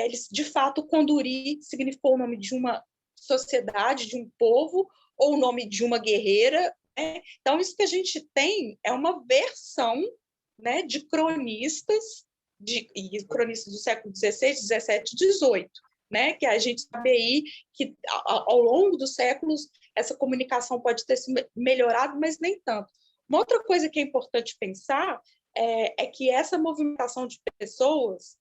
eles, de fato, Conduri significou o nome de uma sociedade, de um povo, ou o nome de uma guerreira, né? Então, isso que a gente tem é uma versão, né, de cronistas, e cronistas do século XVI, XVII, XVIII, né? Que a gente sabe aí que, ao longo dos séculos, essa comunicação pode ter se melhorado, mas nem tanto. Uma outra coisa que é importante pensar é que essa movimentação de pessoas,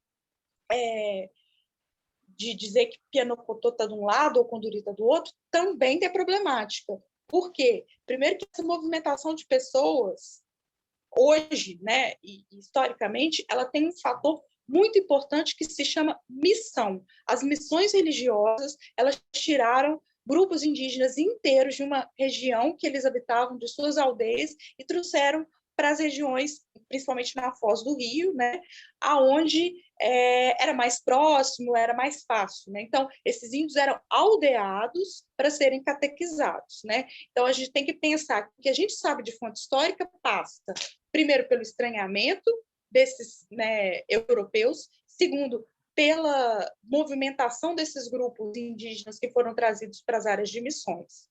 de dizer que Pianocotô está de um lado ou Conduri está do outro, também tem problemática. Por quê? Primeiro que essa movimentação de pessoas, hoje, né, e historicamente, ela tem um fator muito importante que se chama missão. As missões religiosas, elas tiraram grupos indígenas inteiros de uma região que eles habitavam, de suas aldeias, e trouxeram para as regiões, principalmente na Foz do Rio, né, aonde era mais próximo, era mais fácil, né? Então, esses índios eram aldeados para serem catequizados, né? Então, a gente tem que pensar que o que a gente sabe de fonte histórica passa, primeiro, pelo estranhamento desses, né, europeus, segundo, pela movimentação desses grupos indígenas que foram trazidos para as áreas de missões.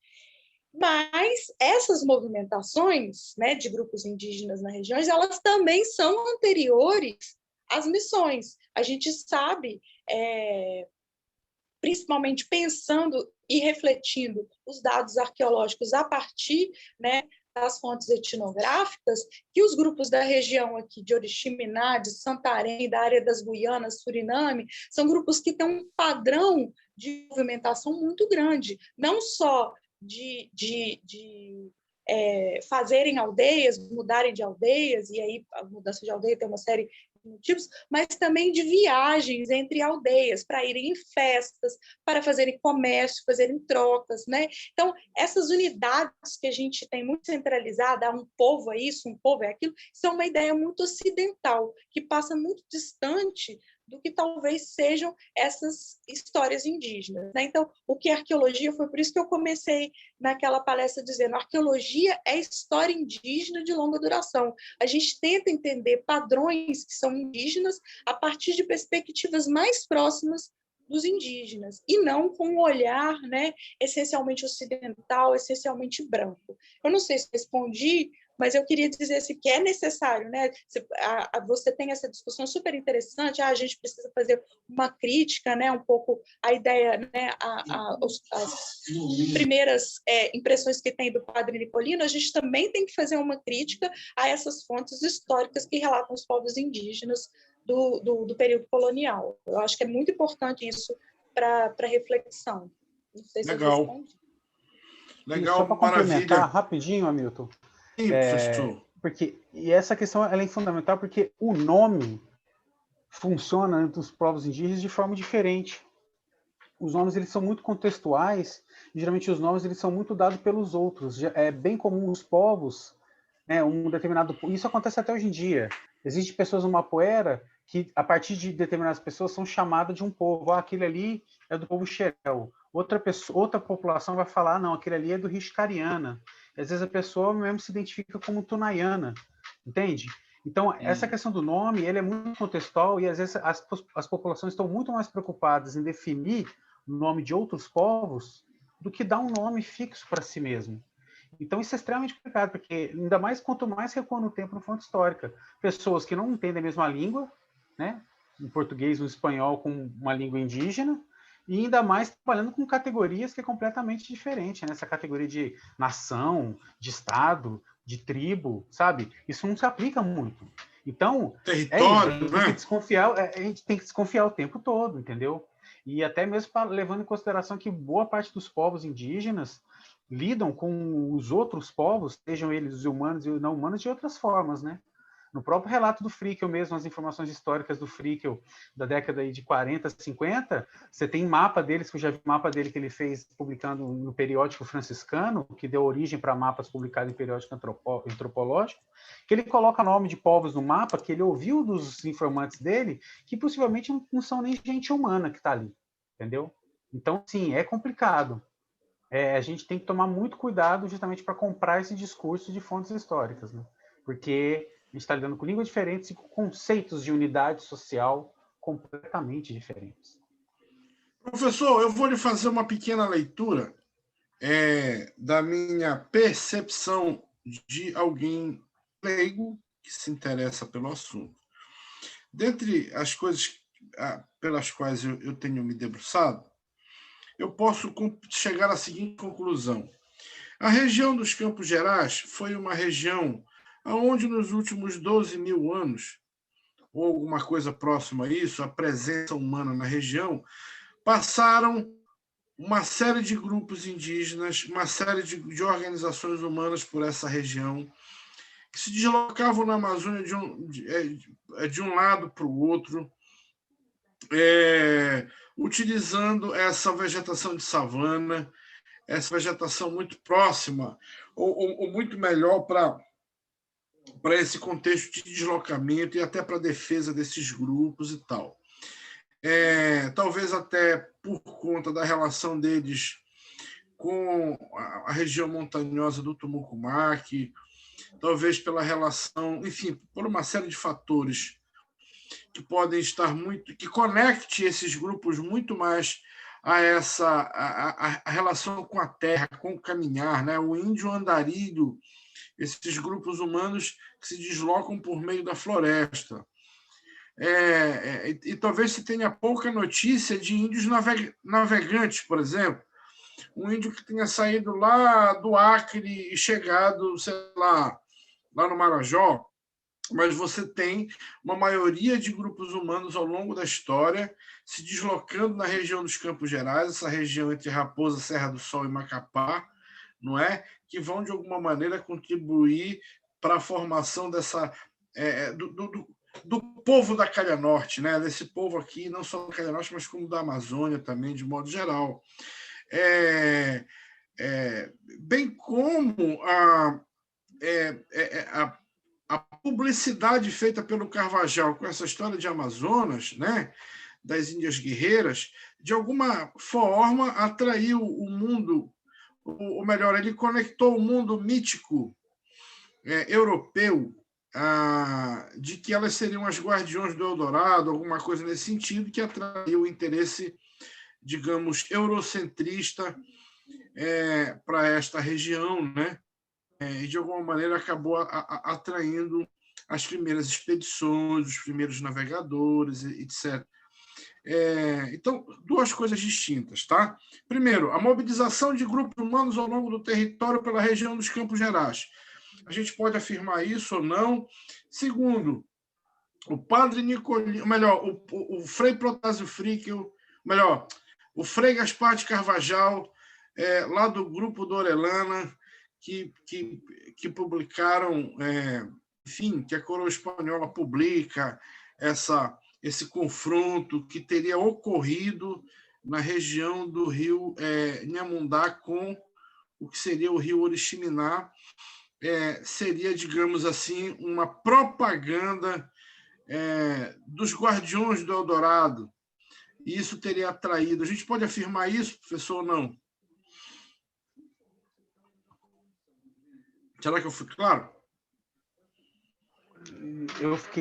Mas essas movimentações, né, de grupos indígenas nas regiões, elas também são anteriores às missões. A gente sabe, principalmente pensando e refletindo os dados arqueológicos a partir, né, das fontes etnográficas, que os grupos da região aqui de Oriximiná, de Santarém, da área das Guianas, Suriname, são grupos que têm um padrão de movimentação muito grande, não só de fazerem aldeias, mudarem de aldeias, e aí a mudança de aldeia tem uma série de motivos, mas também de viagens entre aldeias, para irem em festas, para fazerem comércio, fazerem trocas, né? Então, essas unidades que a gente tem muito centralizada, um povo é isso, um povo é aquilo, isso é uma ideia muito ocidental, que passa muito distante do que talvez sejam essas histórias indígenas, né? Então, o que é arqueologia, foi por isso que eu comecei naquela palestra dizendo, arqueologia é história indígena de longa duração. A gente tenta entender padrões que são indígenas a partir de perspectivas mais próximas dos indígenas, e não com um olhar, né, essencialmente ocidental, essencialmente branco. Eu não sei se respondi, mas eu queria dizer assim, que é necessário, né? Você tem essa discussão super interessante, a gente precisa fazer uma crítica, né? Um pouco a ideia, né? As primeiras impressões que tem do padre Nicolino, a gente também tem que fazer uma crítica a essas fontes históricas que relatam os povos indígenas do período colonial. Eu acho que é muito importante isso para reflexão. Não sei se Legal. eu respondi. Legal, só para complementar rapidinho, Hamilton. Sim, professor. E essa questão ela é fundamental porque o nome funciona entre os povos indígenas de forma diferente. Os nomes eles são muito contextuais, e geralmente os nomes eles são muito dados pelos outros. É bem comum os povos, né, um determinado... Isso acontece até hoje em dia. Existem pessoas no Mapoera que, a partir de determinadas pessoas, são chamadas de um povo. Aquele ali é do povo Xerel. Outra população vai falar, não, aquele ali é do Riscariana. Às vezes a pessoa mesmo se identifica como Tunaiana, entende? Então, essa questão do nome, ele é muito contextual e às vezes as populações estão muito mais preocupadas em definir o nome de outros povos do que dar um nome fixo para si mesmo. Então, isso é extremamente complicado, porque ainda mais quanto mais recua no tempo na fonte histórica. Pessoas que não entendem a mesma língua, né? Em português, no espanhol, com uma língua indígena, e ainda mais trabalhando com categorias que é completamente diferente, né? Essa categoria de nação, de estado, de tribo, sabe? Isso não se aplica muito. Então, território, a gente tem que desconfiar o tempo todo, entendeu? E até mesmo levando em consideração que boa parte dos povos indígenas lidam com os outros povos, sejam eles os humanos e os não humanos, de outras formas, né? No próprio relato do Frickel mesmo, as informações históricas do Frickel da década de 40, 50, você tem mapa deles, que eu já vi mapa dele que ele fez publicando no periódico franciscano, que deu origem para mapas publicados em periódico antropológico, que ele coloca nome de povos no mapa que ele ouviu dos informantes dele, que possivelmente não são nem gente humana que está ali, entendeu? Então, sim, é complicado. A gente tem que tomar muito cuidado justamente para comprar esse discurso de fontes históricas, né? Porque a gente está lidando com línguas diferentes e com conceitos de unidade social completamente diferentes. Professor, eu vou lhe fazer uma pequena leitura da minha percepção de alguém leigo que se interessa pelo assunto. Dentre as coisas pelas quais eu tenho me debruçado, eu posso chegar à seguinte conclusão. A região dos Campos Gerais foi uma região onde, nos últimos 12 mil anos, ou alguma coisa próxima a isso, a presença humana na região, passaram uma série de grupos indígenas, uma série de organizações humanas por essa região, que se deslocavam na Amazônia de um lado para o outro, utilizando essa vegetação de savana, essa vegetação muito próxima, ou muito melhor para esse contexto de deslocamento e até para a defesa desses grupos e tal. Talvez até por conta da relação deles com a região montanhosa do Tumucumaque, talvez pela relação, enfim, por uma série de fatores que podem estar muito, que conecte esses grupos muito mais a essa a relação com a terra, com o caminhar, né? O índio andarilho, esses grupos humanos que se deslocam por meio da floresta. E talvez se tenha pouca notícia de índios navegantes, por exemplo. Um índio que tenha saído lá do Acre e chegado, sei lá no Marajó, mas você tem uma maioria de grupos humanos ao longo da história se deslocando na região dos Campos Gerais, essa região entre Raposa, Serra do Sol e Macapá, não é? Que vão, de alguma maneira, contribuir para a formação dessa do povo da Calha Norte, né? Desse povo aqui, não só da Calha Norte, mas como da Amazônia também, de modo geral. Bem como a publicidade feita pelo Carvajal com essa história de Amazonas, né, das Índias Guerreiras, de alguma forma atraiu o mundo, ou melhor, ele conectou o mundo mítico europeu, de que elas seriam as guardiões do Eldorado, alguma coisa nesse sentido, que atraiu o interesse, digamos, eurocentrista para esta região, né? E, de alguma maneira, acabou atraindo as primeiras expedições, os primeiros navegadores, etc. Então, duas coisas distintas. Tá? Primeiro, a mobilização de grupos humanos ao longo do território pela região dos Campos Gerais. A gente pode afirmar isso ou não. Segundo, o padre Nicolino, melhor, o Frei Protásio Frickel, melhor, o Frei Gaspar de Carvajal, lá do grupo do Orellana, que publicaram, enfim, que a coroa espanhola publica esse confronto que teria ocorrido na região do rio Inhamundá com o que seria o rio Oriximiná, seria, digamos assim, uma propaganda dos guardiões do Eldorado, e isso teria atraído. A gente pode afirmar isso, professor, ou não? Será que eu fui claro?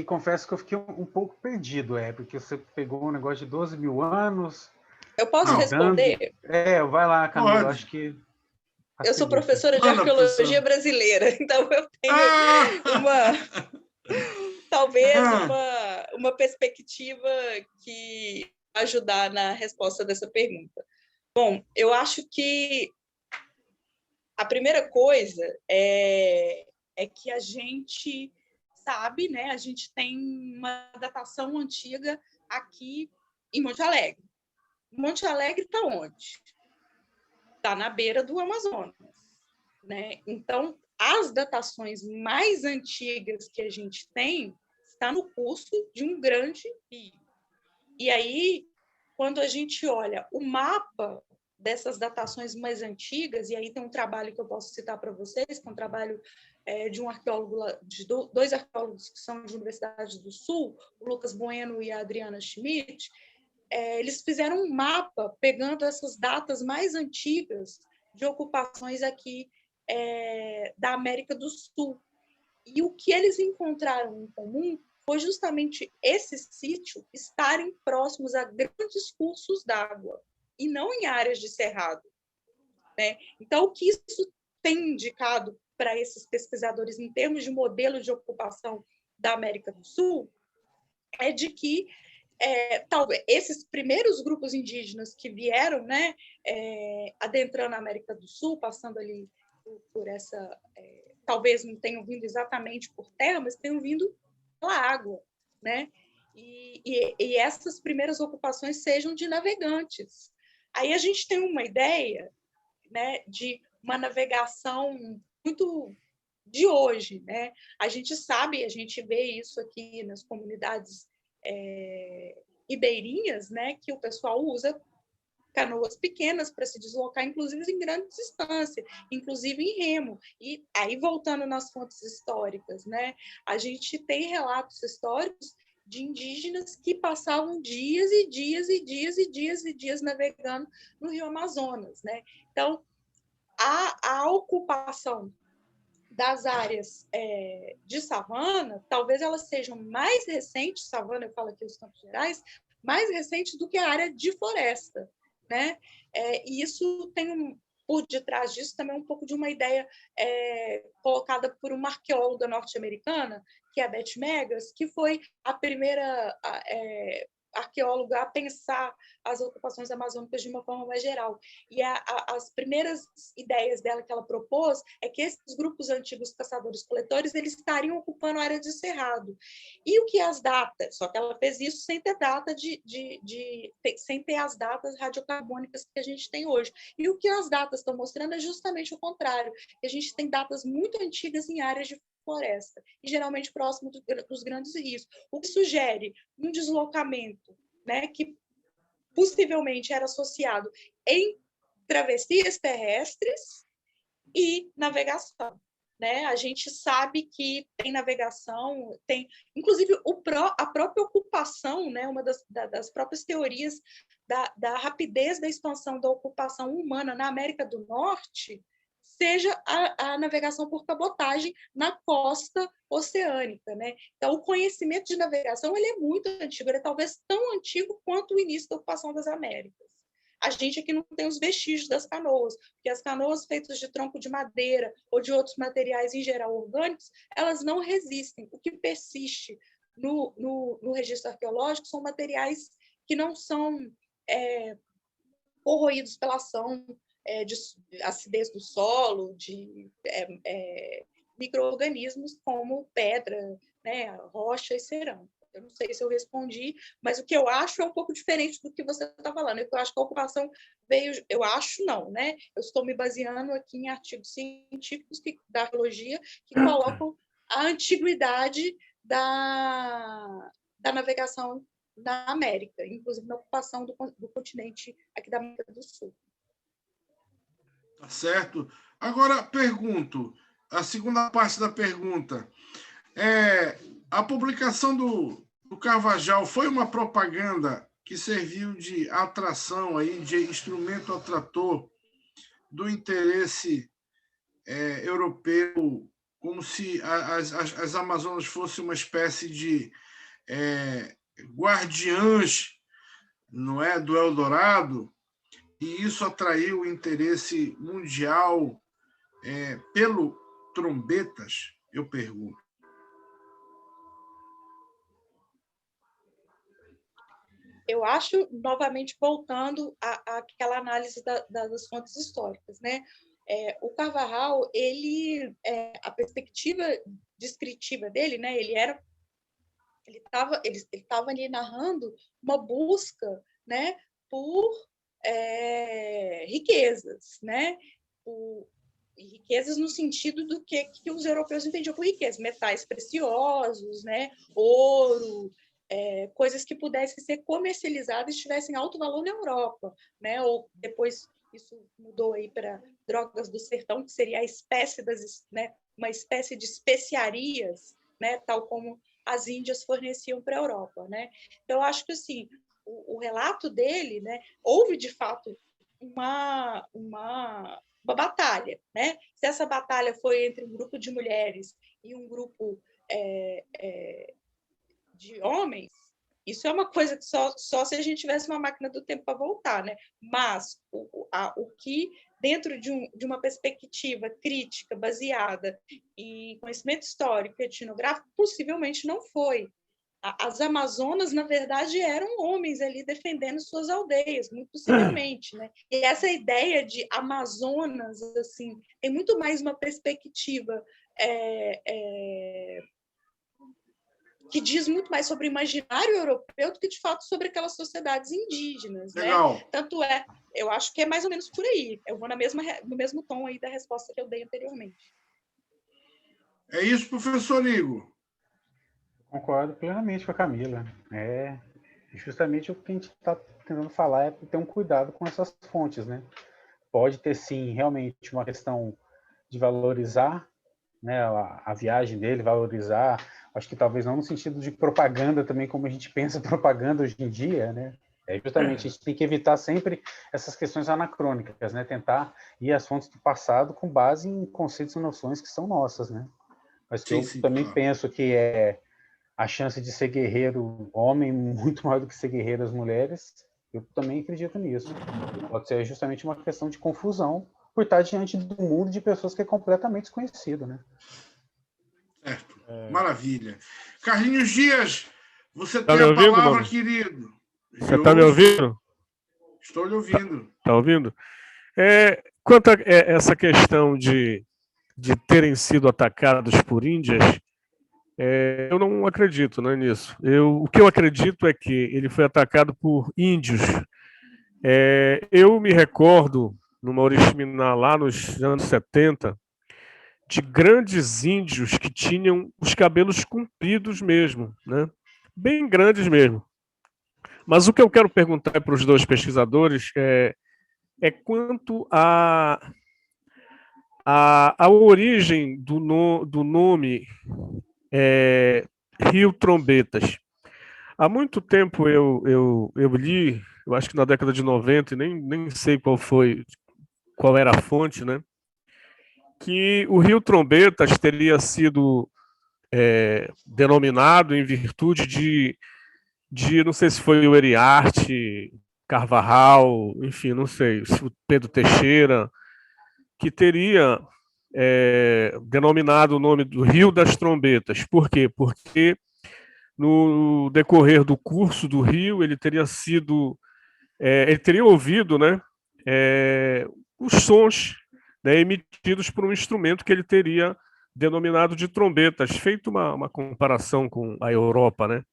Confesso que eu fiquei um pouco perdido, porque você pegou um negócio de 12 mil anos. Eu posso responder? Vai lá, Camila. Pode. Acho que eu sou professora de arqueologia brasileira, então eu tenho talvez uma perspectiva que ajudar na resposta dessa pergunta. Bom, eu acho que a primeira coisa é que a gente sabe, né? A gente tem uma datação antiga aqui em Monte Alegre. Monte Alegre está onde? Está na beira do Amazonas, né? Então, as datações mais antigas que a gente tem está no curso de um grande rio. E aí, quando a gente olha o mapa dessas datações mais antigas, e aí tem um trabalho que eu posso citar para vocês, que é um trabalho de um arqueólogo, de dois arqueólogos que são de Universidade do Sul, o Lucas Bueno e a Adriana Schmidt. Eles fizeram um mapa pegando essas datas mais antigas de ocupações aqui da América do Sul. E o que eles encontraram em comum foi justamente esse sítio estarem próximos a grandes cursos d'água e não em áreas de cerrado, né? Então, o que isso tem indicado para esses pesquisadores em termos de modelo de ocupação da América do Sul é de que talvez esses primeiros grupos indígenas que vieram, né, adentrando a América do Sul, passando ali por essa, talvez não tenham vindo exatamente por terra, mas tenham vindo pela água, né? E essas primeiras ocupações sejam de navegantes. Aí a gente tem uma ideia, né, de uma navegação muito de hoje, né? A gente sabe, a gente vê isso aqui nas comunidades ribeirinhas, né, que o pessoal usa canoas pequenas para se deslocar, inclusive em grande distância, inclusive em remo. E aí, voltando nas fontes históricas, né, a gente tem relatos históricos de indígenas que passavam dias e dias e dias e dias e dias navegando no Rio Amazonas, né? Então, a ocupação das áreas de savana, talvez elas sejam mais recentes, savana, eu falo aqui os Campos Gerais, mais recentes do que a área de floresta, né? E isso tem por detrás disso também um pouco de uma ideia colocada por uma arqueóloga norte-americana, que é a Beth Meggers, que foi a primeira arqueóloga a pensar as ocupações amazônicas de uma forma mais geral. E as primeiras ideias dela que ela propôs é que esses grupos antigos caçadores-coletores eles estariam ocupando a área de cerrado. E o que as datas? Só que ela fez isso sem ter data sem ter as datas radiocarbônicas que a gente tem hoje. E o que as datas estão mostrando é justamente o contrário. A gente tem datas muito antigas em áreas de floresta, e geralmente próximo dos grandes rios, o que sugere um deslocamento, né, que possivelmente era associado em travessias terrestres e navegação. Né? A gente sabe que tem navegação, tem, inclusive, a própria ocupação, né? Uma das próprias teorias da rapidez da expansão da ocupação humana na América do Norte seja a navegação por cabotagem na costa oceânica, né? Então, o conhecimento de navegação ele é muito antigo, ele é talvez tão antigo quanto o início da ocupação das Américas. A gente aqui não tem os vestígios das canoas, porque as canoas feitas de tronco de madeira ou de outros materiais, em geral orgânicos, elas não resistem. O que persiste no registro arqueológico são materiais que não são corroídos pela ação de acidez do solo, de micro-organismos como pedra, né, rocha e cerâmica. Eu não sei se eu respondi, mas o que eu acho é um pouco diferente do que você está falando. Eu acho que a ocupação veio... Eu acho não, né? Eu estou me baseando aqui em artigos científicos da arqueologia que colocam a antiguidade da navegação na América, inclusive na ocupação do continente aqui da América do Sul. Tá certo. Agora, pergunto, a segunda parte da pergunta. A publicação do Carvajal foi uma propaganda que serviu de atração, aí, de instrumento atrator do interesse europeu, como se as Amazonas fossem uma espécie de guardiãs, não é, do Eldorado, e isso atraiu o interesse mundial pelo trombetas, eu pergunto. Eu acho, novamente, voltando àquela análise das fontes históricas, né? O Carvajal, a perspectiva descritiva dele, né? Ele estava ali narrando uma busca, né? Por riquezas, né? Riquezas no sentido do que os europeus entendiam por riqueza, metais preciosos, né? Ouro, coisas que pudessem ser comercializadas e tivessem alto valor na Europa, né? Ou depois isso mudou aí para drogas do sertão, que seria uma espécie de especiarias, né? Tal como as Índias forneciam para a Europa, né? Então, eu acho que assim, o relato dele, né? Houve de fato uma batalha, né? Se essa batalha foi entre um grupo de mulheres e um grupo de homens, isso é uma coisa que só se a gente tivesse uma máquina do tempo para voltar, né? Mas o que, dentro de uma perspectiva crítica baseada em conhecimento histórico e etnográfico, possivelmente não foi. As Amazonas, na verdade, eram homens ali defendendo suas aldeias, muito possivelmente, né? E essa ideia de Amazonas, assim, tem muito mais uma perspectiva que diz muito mais sobre o imaginário europeu do que, de fato, sobre aquelas sociedades indígenas. Legal. Né? Tanto eu acho que é mais ou menos por aí. Eu vou no mesmo tom aí da resposta que eu dei anteriormente. É isso, professor Igor? Concordo plenamente com a Camila. Justamente o que a gente está tentando falar é ter um cuidado com essas fontes, né? Pode ter, sim, realmente uma questão de valorizar, né, a viagem dele, valorizar, acho que talvez não no sentido de propaganda também, como a gente pensa propaganda hoje em dia, né? Justamente, a gente tem que evitar sempre essas questões anacrônicas, né? Tentar ir às fontes do passado com base em conceitos e noções que são nossas, né? Mas que eu também claro. penso que a chance de ser guerreiro homem muito maior do que ser guerreiro as mulheres, eu também acredito nisso. Pode ser justamente uma questão de confusão por estar diante do mundo de pessoas que é completamente desconhecido, né? Certo. Maravilha. Carlinhos Dias, você Tá tem me a ouvindo, palavra, mano? querido. Você está me ouvindo? Estou lhe ouvindo. Tá ouvindo? Quanto a essa questão de terem sido atacados por índias, eu não acredito, né, nisso. O que eu acredito é que ele foi atacado por índios. Eu me recordo, numa Oriximiná lá nos anos 70, de grandes índios que tinham os cabelos compridos mesmo, né? Bem grandes mesmo. Mas o que eu quero perguntar para os dois pesquisadores é quanto a origem do nome Rio Trombetas. Há muito tempo eu li, eu acho que na década de 90, e nem sei qual era a fonte, né? Que o Rio Trombetas teria sido denominado em virtude de não sei se foi o Eriarte Carvajal, enfim, não sei, o Pedro Teixeira, que teria denominado o nome do Rio das Trombetas. Por quê? Porque no decorrer do curso do rio ele teria ouvido, né, os sons, né, emitidos por um instrumento que ele teria denominado de trombetas, feito uma comparação com a Europa, né?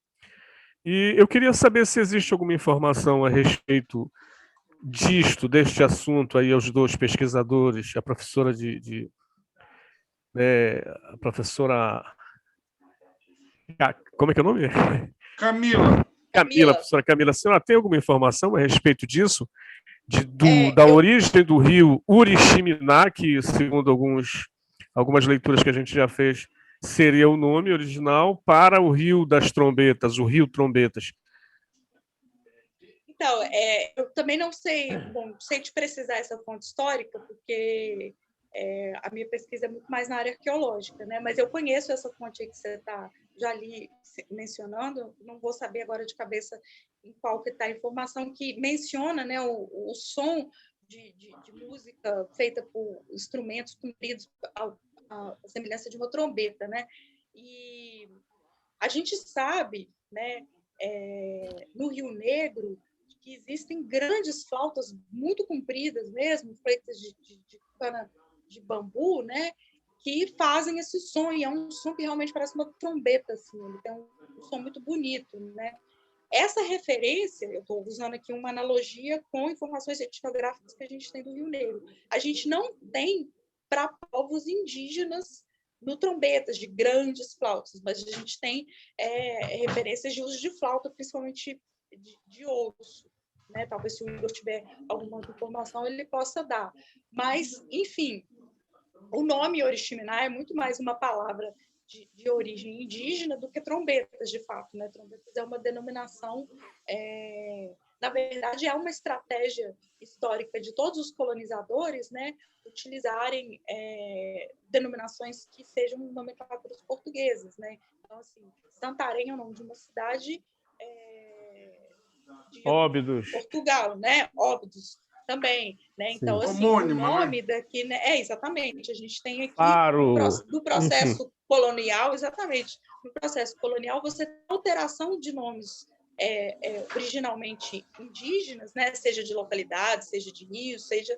E eu queria saber se existe alguma informação a respeito deste assunto aí aos dois pesquisadores, a professora a professora, como é que é o nome? Camila, professora Camila, a senhora tem alguma informação a respeito disso? Da origem do rio Uriximiná, que segundo algumas leituras que a gente já fez, seria o nome original, para o Rio das Trombetas, o Rio Trombetas. Então, eu também não sei, sei te precisar essa fonte histórica, porque a minha pesquisa é muito mais na área arqueológica, né? Mas eu conheço essa fonte aí que você está já ali mencionando, não vou saber agora de cabeça em qual que está a informação, que menciona, né, o som de música feita por instrumentos compridos à semelhança de uma trombeta, né? E a gente sabe, né, no Rio Negro, que existem grandes flautas muito compridas mesmo, feitas de cana de bambu, né, que fazem esse som, e é um som que realmente parece uma trombeta, assim, ele tem um som muito bonito, né? Essa referência, eu estou usando aqui uma analogia com informações etnográficas que a gente tem do Rio Negro. A gente não tem para povos indígenas no trombetas, de grandes flautas, mas a gente tem referências de uso de flauta, principalmente de osso, né? Talvez se o Igor tiver alguma outra informação, ele possa dar. Mas, enfim, o nome Oriximiná é muito mais uma palavra de origem indígena do que trombetas, de fato, né? Trombetas é uma denominação, na verdade, é uma estratégia histórica de todos os colonizadores, né? Utilizarem denominações que sejam nomenclaturas portuguesas, né? Então, assim, Santarém é o nome de uma cidade de Óbidos. Portugal, né? Óbidos também, né? Então, assim, homônima, o nome, né? Daqui, né? Exatamente, a gente tem aqui do processo colonial, exatamente, no processo colonial você tem alteração de nomes originalmente indígenas, né? Seja de localidades, seja de rios, seja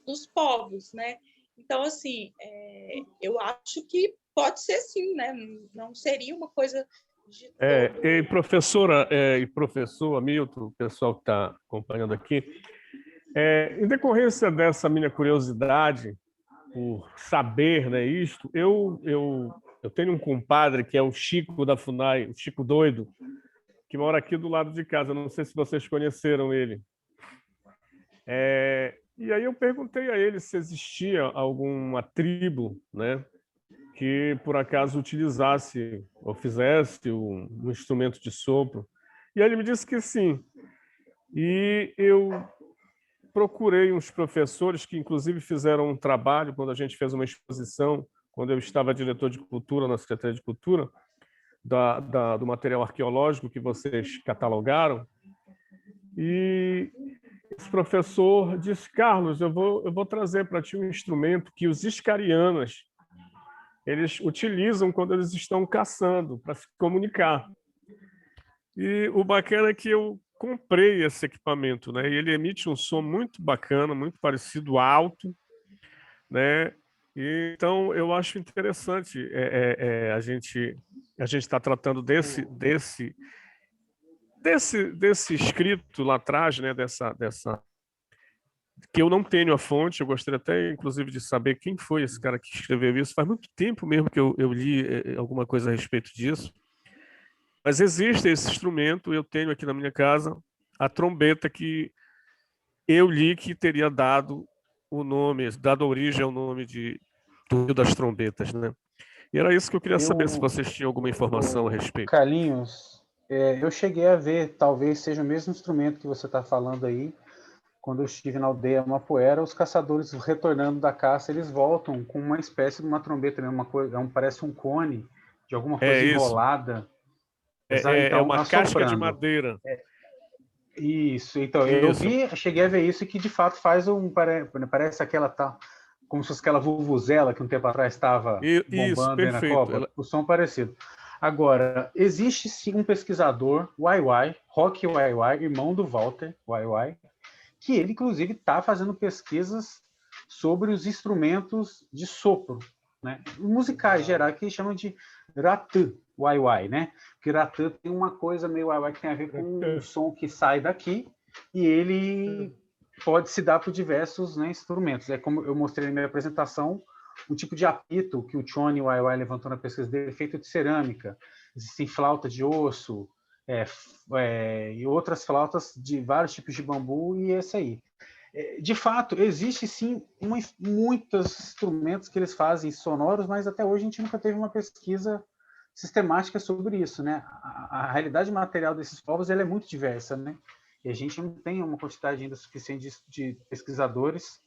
dos povos, né? Então, assim, eu acho que pode ser sim, né? Não seria uma coisa de todo... E professora e professor Hamilton, o pessoal que está acompanhando aqui, em decorrência dessa minha curiosidade por saber, né, isto, eu tenho um compadre que é o Chico da FUNAI, o Chico Doido, que mora aqui do lado de casa. Não sei se vocês conheceram ele. E aí eu perguntei a ele se existia alguma tribo, né, que por acaso utilizasse ou fizesse um instrumento de sopro. E aí ele me disse que sim. E eu procurei uns professores que, inclusive, fizeram um trabalho quando a gente fez uma exposição, quando eu estava diretor de cultura na Secretaria de Cultura, do material arqueológico que vocês catalogaram. E esse professor disse: Carlos, eu vou trazer para ti um instrumento que os iscarianos eles utilizam quando eles estão caçando, para se comunicar. E o bacana é que eu comprei esse equipamento, né? E ele emite um som muito bacana, muito parecido, alto, né? E, então eu acho interessante a gente está tratando desse escrito lá atrás, né? Dessa que eu não tenho a fonte. Eu gostaria até, inclusive, de saber quem foi esse cara que escreveu isso. Faz muito tempo mesmo que eu li alguma coisa a respeito disso. Mas existe esse instrumento, eu tenho aqui na minha casa a trombeta que eu li que teria dado origem ao nome do Rio das Trombetas, né? E era isso que eu queria saber, se vocês tinham alguma informação a respeito. Carlinhos, eu cheguei a ver, talvez seja o mesmo instrumento que você está falando aí. Quando eu estive na aldeia Mapuera, os caçadores retornando da caça, eles voltam com uma espécie de uma trombeta, né? Parece um cone de alguma coisa enrolada. É uma casca de madeira. Isso, então, eu cheguei a ver isso, e que de fato faz parece aquela como se fosse aquela vuvuzela que um tempo atrás estava bombando aí na Copa, o som parecido. Agora, existe sim um pesquisador, Rock YY, irmão do Walter YY, que ele, inclusive, está fazendo pesquisas sobre os instrumentos de sopro, né? Musicais gerais, que chamam de ratã, YY, né? Porque ratã tem uma coisa meio YY que tem a ver com um som que sai daqui, e ele pode se dar por diversos, né, instrumentos. É como eu mostrei na minha apresentação, um tipo de apito que o Tchone YY levantou na pesquisa dele, feito de cerâmica. Existem flauta de osso, e outras flautas de vários tipos de bambu, e esse aí. De fato, existe sim muitos instrumentos que eles fazem sonoros, mas até hoje a gente nunca teve uma pesquisa sistemática sobre isso, né? A realidade material desses povos ela é muito diversa, né? E a gente não tem uma quantidade ainda suficiente de pesquisadores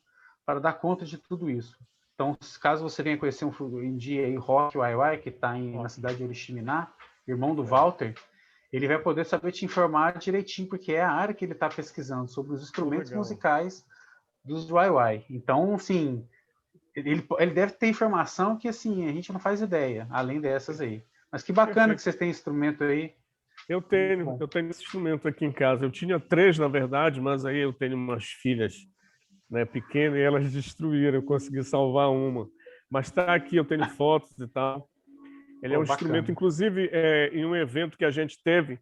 para dar conta de tudo isso. Então, caso você venha conhecer um dia aí, Rock YY, que está na cidade de Oriximiná, irmão do Walter, ele vai poder saber te informar direitinho, porque é a área que ele está pesquisando, sobre os instrumentos musicais dos YY. Então, assim, ele deve ter informação que, assim, a gente não faz ideia, além dessas aí. Mas que bacana que vocês têm instrumento aí. Eu tenho esse instrumento aqui em casa. Eu tinha 3, na verdade, mas aí eu tenho umas filhas, né, pequenas, e elas destruíram. Eu consegui salvar uma. Mas está aqui, eu tenho fotos e tal. Ele é um instrumento, inclusive, em um evento que a gente teve,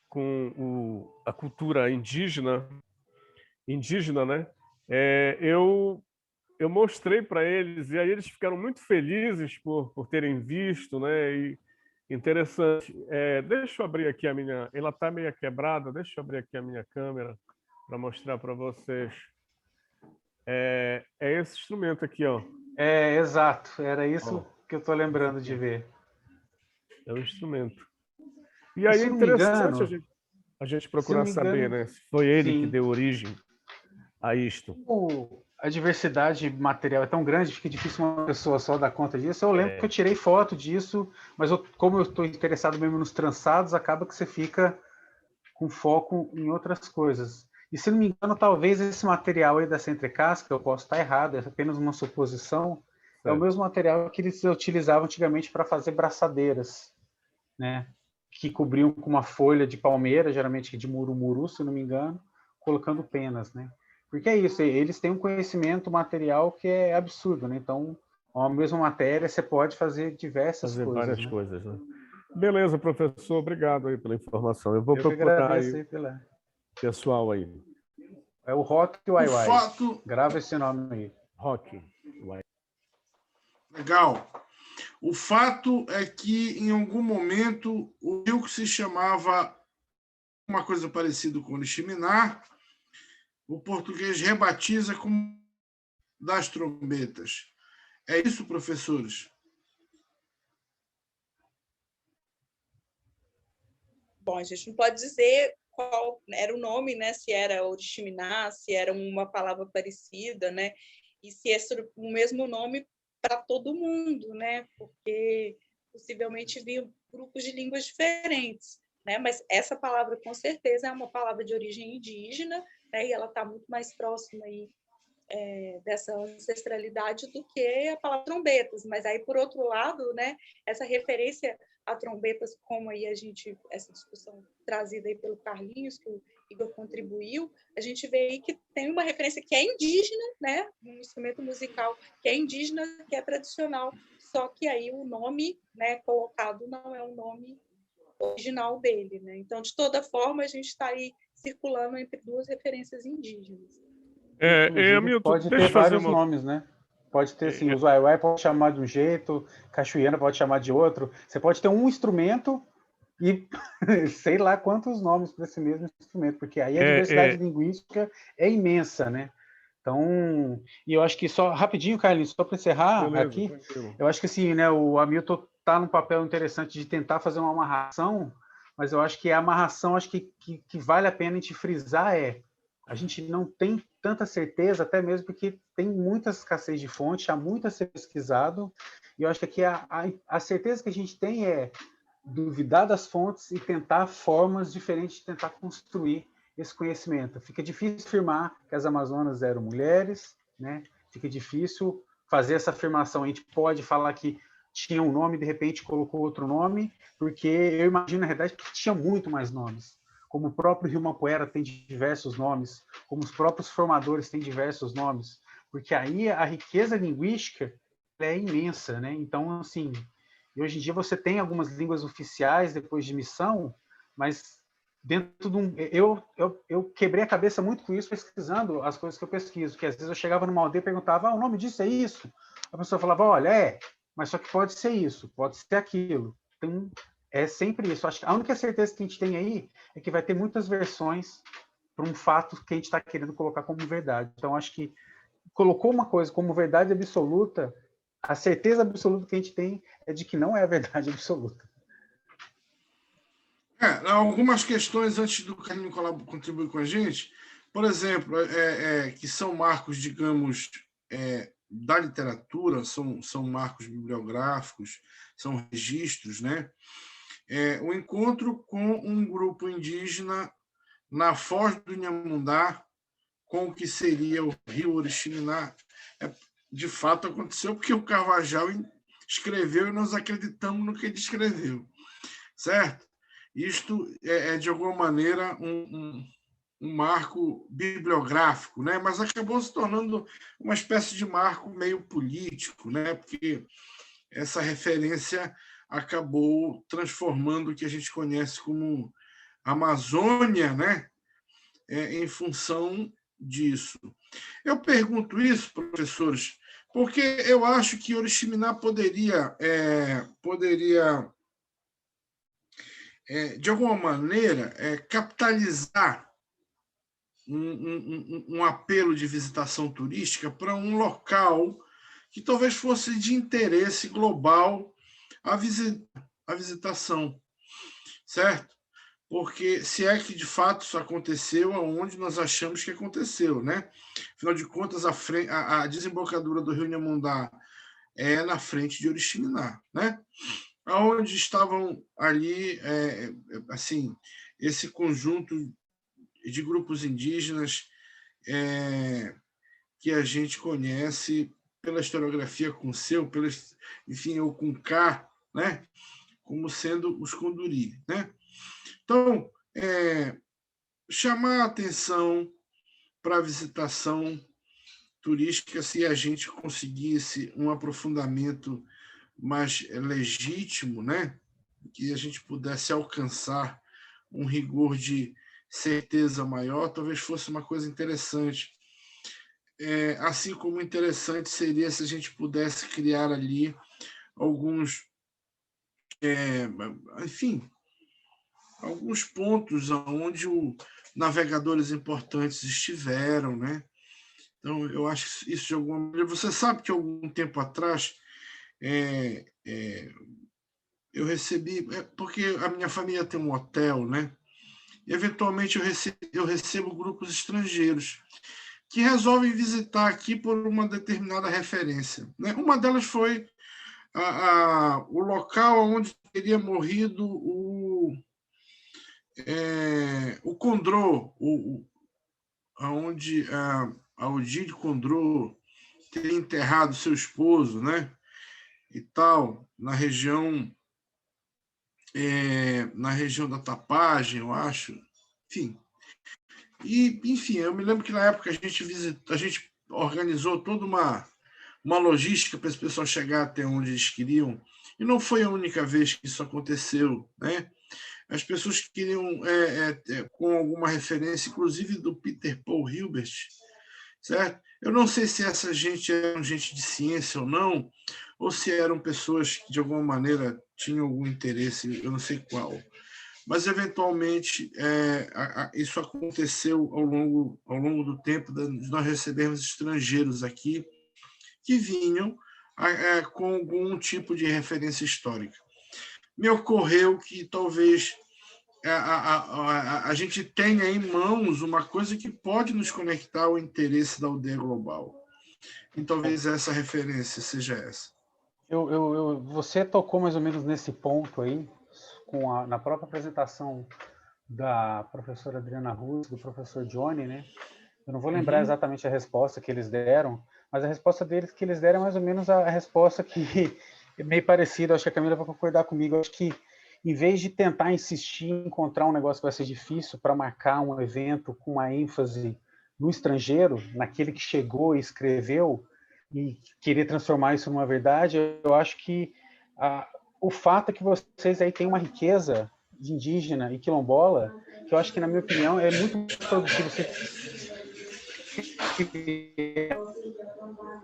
com a cultura indígena, né? Eu mostrei para eles, e aí eles ficaram muito felizes por terem visto, né? E interessante. Deixa eu abrir aqui a minha... Ela está meio quebrada, deixa eu abrir aqui a minha câmera para mostrar para vocês. É esse instrumento aqui, ó. Exato. Era isso que eu estou lembrando de ver. É um instrumento. E aí é interessante a gente procurar saber, né? Se foi ele que deu origem a isto. A diversidade material é tão grande que é difícil uma pessoa só dar conta disso. Eu lembro que eu tirei foto disso, mas como eu estou interessado mesmo nos trançados, acaba que você fica com foco em outras coisas. E se não me engano, talvez esse material aí dessa entrecasca, eu posso estar errado, é apenas uma suposição, é o mesmo material que eles utilizavam antigamente para fazer braçadeiras, né? Que cobriam com uma folha de palmeira, geralmente de murumuru, se não me engano, colocando penas, né? Porque é isso, eles têm um conhecimento material que é absurdo, né? Então, a mesma matéria, você pode fazer diversas coisas. Várias coisas, né? Beleza, professor, obrigado aí pela informação. Eu vou procurar aí pessoal aí. É o Rock YY. Grava esse nome aí. Rock YY. Legal. O fato é que, em algum momento, o rio que se chamava uma coisa parecida com Oriximiná, o português rebatiza como das trombetas. É isso, professores? Bom, a gente não pode dizer qual era o nome, né? Se era Oriximiná, se era uma palavra parecida, né? E se é o mesmo nome para todo mundo, né? Porque possivelmente viam grupos de línguas diferentes, né? Mas essa palavra com certeza é uma palavra de origem indígena, né? E ela está muito mais próxima aí dessa ancestralidade do que a palavra trombetas. Mas aí, por outro lado, né, essa referência a trombetas, como aí essa discussão trazida aí pelo Carlinhos, que o Igor contribuiu, a gente vê aí que tem uma referência que é indígena, né, um instrumento musical que é indígena, que é tradicional, só que aí o nome, né, colocado não é o nome original dele, né? Então, de toda forma, a gente está aí circulando entre duas referências indígenas. Inclusive, Hamilton, pode deixa ter eu fazer vários uma. nomes, né? Pode ter, assim, os Waiwai pode chamar de um jeito, Cachoeira pode chamar de outro. Você pode ter um instrumento e sei lá quantos nomes para esse mesmo instrumento, porque aí a diversidade linguística é imensa, né? Então, e eu acho que só, rapidinho, Carlinhos, só para encerrar Beleza, aqui, tranquilo. eu acho que assim, né, o Hamilton está num papel interessante de tentar fazer uma amarração, mas eu acho que a amarração, acho que vale a pena a gente frisar a gente não tem tanta certeza, até mesmo porque tem muita escassez de fonte, há muito a ser pesquisado, e eu acho que aqui a certeza que a gente tem é duvidar das fontes e tentar formas diferentes de tentar construir esse conhecimento. Fica difícil afirmar que as Amazonas eram mulheres, né? Fica difícil fazer essa afirmação. A gente pode falar que tinha um nome, de repente colocou outro nome, porque eu imagino, na verdade, que tinha muito mais nomes. Como o próprio Rio Mapuera tem diversos nomes, como os próprios formadores têm diversos nomes, porque aí a riqueza linguística é imensa, né? Então, assim, e hoje em dia você tem algumas línguas oficiais depois de missão, mas dentro de um... Eu quebrei a cabeça muito com isso pesquisando as coisas que eu pesquiso, que às vezes eu chegava numa aldeia e perguntava, o nome disso é isso? A pessoa falava, olha, mas só que pode ser isso, pode ser aquilo. Então, é sempre isso. Acho que a única certeza que a gente tem aí é que vai ter muitas versões para um fato que a gente está querendo colocar como verdade. Então, acho que colocou uma coisa como verdade absoluta, a certeza absoluta que a gente tem é de que não é a verdade absoluta. Algumas questões antes do Carlinho contribuir com a gente, por exemplo, que são marcos, digamos, da literatura, são marcos bibliográficos, são registros, né? O encontro com um grupo indígena na foz do Inhamundá, com o que seria o rio Oriximiná, de fato aconteceu porque o Carvajal escreveu e nós acreditamos no que ele escreveu, certo? Isto é de alguma maneira, um marco bibliográfico, né? Mas acabou se tornando uma espécie de marco meio político, né? Porque essa referência acabou transformando o que a gente conhece como Amazônia, né? Em função disso. Eu pergunto isso, professores, porque eu acho que Oriximiná poderia de alguma maneira, capitalizar um apelo de visitação turística para um local que talvez fosse de interesse global a visitação, certo? Porque se é que de fato isso aconteceu aonde nós achamos que aconteceu, né? Afinal de contas, a desembocadura do Rio Inhamundá é na frente de Oriximiná, né? Onde estavam ali, assim, esse conjunto de grupos indígenas que a gente conhece pela historiografia com seu, enfim, ou com K, né? Como sendo os Conduri, né? Então, chamar a atenção para a visitação turística, se a gente conseguisse um aprofundamento mais legítimo, né? Que a gente pudesse alcançar um rigor de certeza maior, talvez fosse uma coisa interessante. Assim como interessante seria se a gente pudesse criar ali alguns, enfim, alguns pontos onde navegadores importantes estiveram, né? Então, eu acho que isso de alguma maneira... Você sabe que algum tempo atrás eu recebi, porque a minha família tem um hotel, né? E, eventualmente, eu recebo grupos estrangeiros que resolvem visitar aqui por uma determinada referência, né? Uma delas foi o local onde teria morrido o Condro, onde a Odile Condro teria enterrado seu esposo, né? E tal, na região da Tapagem, eu acho. Enfim, eu me lembro que na época a gente organizou toda uma logística para esse pessoal chegar até onde eles queriam. E não foi a única vez que isso aconteceu, né? As pessoas queriam, com alguma referência, inclusive do Peter Paul Hilbert, certo? Eu não sei se essa gente era gente de ciência ou não, ou se eram pessoas que, de alguma maneira, tinham algum interesse, eu não sei qual. Mas, eventualmente, isso aconteceu ao longo do tempo, de nós recebermos estrangeiros aqui que vinham com algum tipo de referência histórica. Me ocorreu que talvez a gente tenha em mãos uma coisa que pode nos conectar ao interesse da aldeia global. E talvez essa referência seja essa. Você tocou mais ou menos nesse ponto aí, na própria apresentação da professora Adriana Russo, do professor Johnny, né? Eu não vou lembrar exatamente a resposta que eles deram, mas a resposta deles que eles deram é mais ou menos a resposta que é meio parecida, acho que a Camila vai concordar comigo, acho que em vez de tentar insistir em encontrar um negócio que vai ser difícil para marcar um evento com uma ênfase no estrangeiro, naquele que chegou e escreveu, e querer transformar isso numa verdade, eu acho que o fato é que vocês aí têm uma riqueza de indígena e quilombola, que eu acho que, na minha opinião, é muito produtivo vocês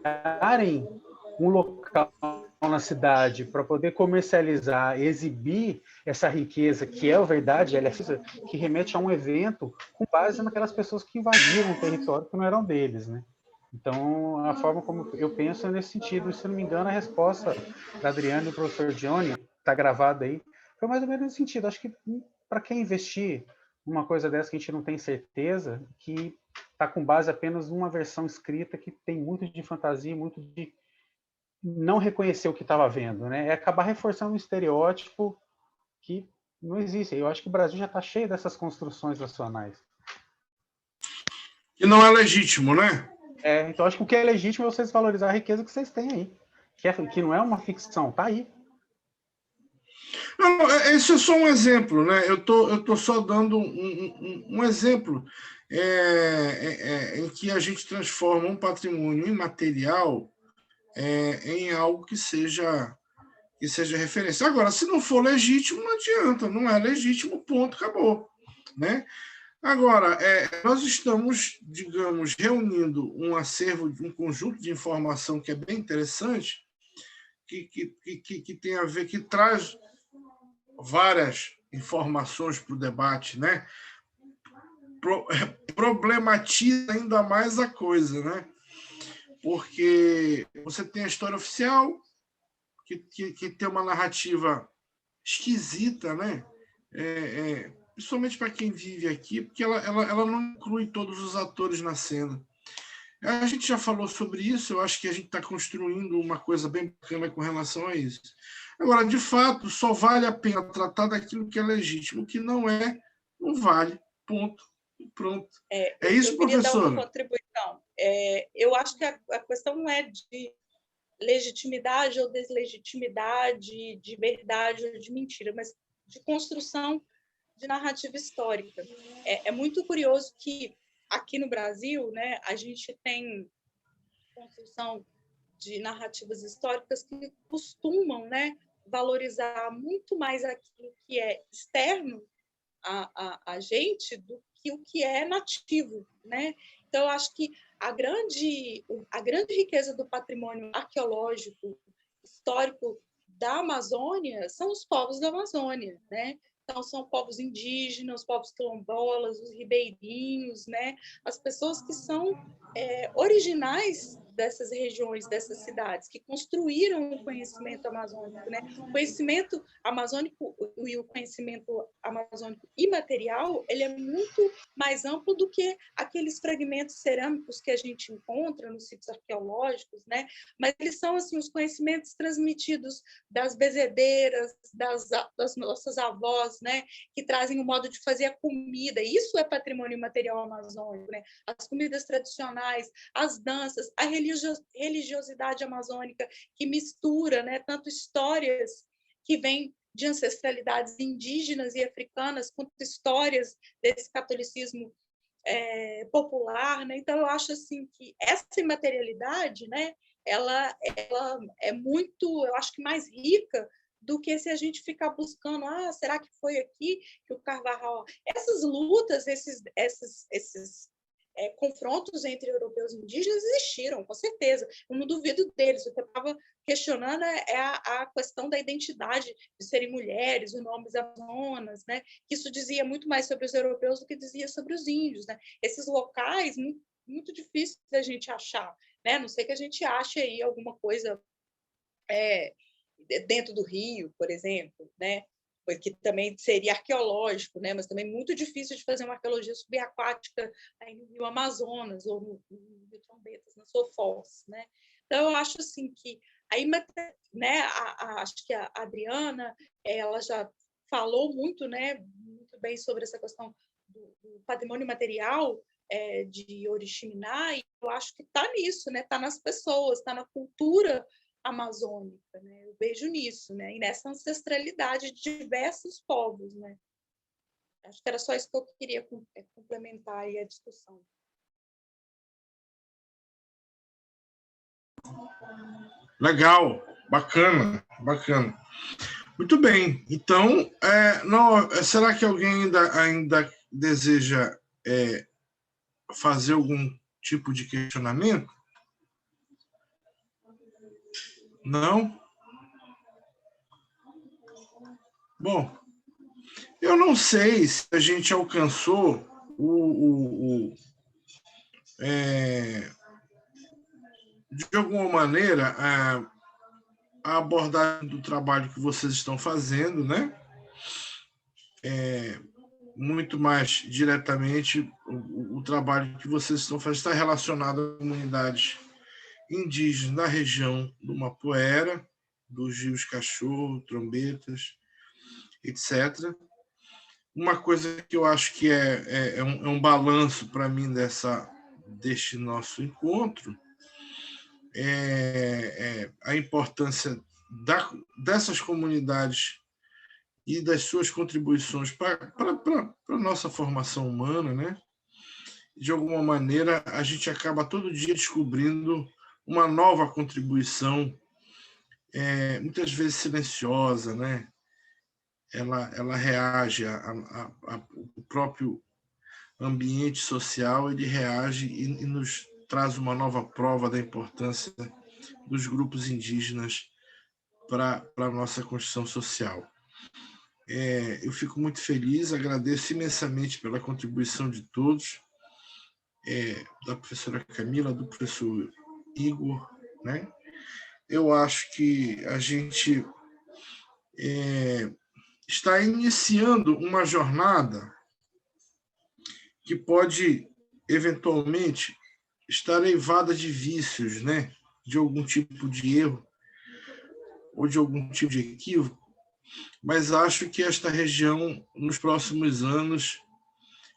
criarem um local na cidade para poder comercializar, exibir essa riqueza que é a verdade, que remete a um evento com base naquelas pessoas que invadiram o território que não eram deles, né? Então, a forma como eu penso é nesse sentido. E, se não me engano, a resposta da Adriana e do professor Johnny, está gravada aí, foi mais ou menos nesse sentido. Acho que para quem investir numa coisa dessa que a gente não tem certeza, que está com base apenas numa versão escrita que tem muito de fantasia, muito de não reconhecer o que estava vendo, né? É acabar reforçando um estereótipo que não existe. Eu acho que o Brasil já está cheio dessas construções nacionais. E não é legítimo, né? Então acho que o que é legítimo é vocês valorizar a riqueza que vocês têm aí, que não é uma ficção, tá aí. Não, esse é só um exemplo, né? Eu tô só dando um exemplo em que a gente transforma um patrimônio imaterial em algo que seja referência. Agora, se não for legítimo, não adianta, não é legítimo, ponto, acabou, né? Agora, nós estamos, digamos, reunindo um acervo, um conjunto de informação que é bem interessante, que tem a ver, que traz várias informações para o debate, né? Problematiza ainda mais a coisa, né? Porque você tem a história oficial, que tem uma narrativa esquisita, né? Principalmente para quem vive aqui, porque ela não inclui todos os atores na cena. A gente já falou sobre isso, eu acho que a gente está construindo uma coisa bem bacana com relação a isso. Agora, de fato, só vale a pena tratar daquilo que é legítimo, o que não é, não vale, ponto, pronto. É isso, professora? Eu queria dar uma contribuição. Eu acho que a questão não é de legitimidade ou deslegitimidade, de verdade ou de mentira, mas de construção de narrativa histórica. É muito curioso que aqui no Brasil, né, a gente tem construção de narrativas históricas que costumam, né, valorizar muito mais aquilo que é externo a gente do que o que é nativo, né? Então, eu acho que a grande riqueza do patrimônio arqueológico, histórico da Amazônia são os povos da Amazônia, né? Então, são povos indígenas, os povos quilombolas, os ribeirinhos, né? As pessoas que são originais dessas regiões, dessas cidades, que construíram o conhecimento amazônico, né? O conhecimento amazônico e o conhecimento amazônico imaterial, ele é muito mais amplo do que aqueles fragmentos cerâmicos que a gente encontra nos sítios arqueológicos, né? Mas eles são assim os conhecimentos transmitidos das bezedeiras, das nossas avós, né? Que trazem o modo de fazer a comida. Isso é patrimônio imaterial amazônico, né? As comidas tradicionais, as danças, a religiosidade amazônica que mistura, né, tanto histórias que vêm de ancestralidades indígenas e africanas, quanto histórias desse catolicismo popular, né? Então eu acho assim que essa imaterialidade, né, ela é muito, eu acho que mais rica do que se a gente ficar buscando, será que foi aqui que o Carvajal... Essas lutas, esses confrontos entre europeus e indígenas existiram, com certeza. Eu não duvido deles. O que eu estava questionando é a questão da identidade de serem mulheres, os nomes amazonas, né? Isso dizia muito mais sobre os europeus do que dizia sobre os índios, né? Esses locais, muito difícil da gente achar, né? A não sei que a gente ache aí alguma coisa dentro do Rio, por exemplo, né? Que também seria arqueológico, né? Mas também muito difícil de fazer uma arqueologia subaquática aí no Rio Amazonas ou no Rio Trombetas, na sua foz, né? Então, eu acho assim que aí, né? Acho que a Adriana, ela já falou muito, né? Muito bem sobre essa questão do patrimônio material de Oriximiná, e eu acho que está nisso, né? Está nas pessoas, está na cultura amazônica, né? Eu vejo nisso, né? E nessa ancestralidade de diversos povos, né? Acho que era só isso que eu queria complementar aí a discussão. Legal, bacana, bacana. Muito bem. Então, será que alguém ainda deseja fazer algum tipo de questionamento? Não? Bom, eu não sei se a gente alcançou de alguma maneira a abordagem do trabalho que vocês estão fazendo, né? Muito mais diretamente, o trabalho que vocês estão fazendo está relacionado a comunidades indígenas na região do Mapuera, dos rios Cachorro, Trombetas, etc. Uma coisa que eu acho que é um balanço para mim deste nosso encontro é a importância dessas comunidades e das suas contribuições para a nossa formação humana, né? De alguma maneira, a gente acaba todo dia descobrindo uma nova contribuição, muitas vezes silenciosa, né? Ela reage o próprio ambiente social, ele reage e nos traz uma nova prova da importância dos grupos indígenas para a nossa construção social. Eu fico muito feliz, agradeço imensamente pela contribuição de todos, da professora Camila, do professor Igor, né? Eu acho que a gente está iniciando uma jornada que pode, eventualmente, estar eivada de vícios, né? De algum tipo de erro ou de algum tipo de equívoco, mas acho que esta região, nos próximos anos,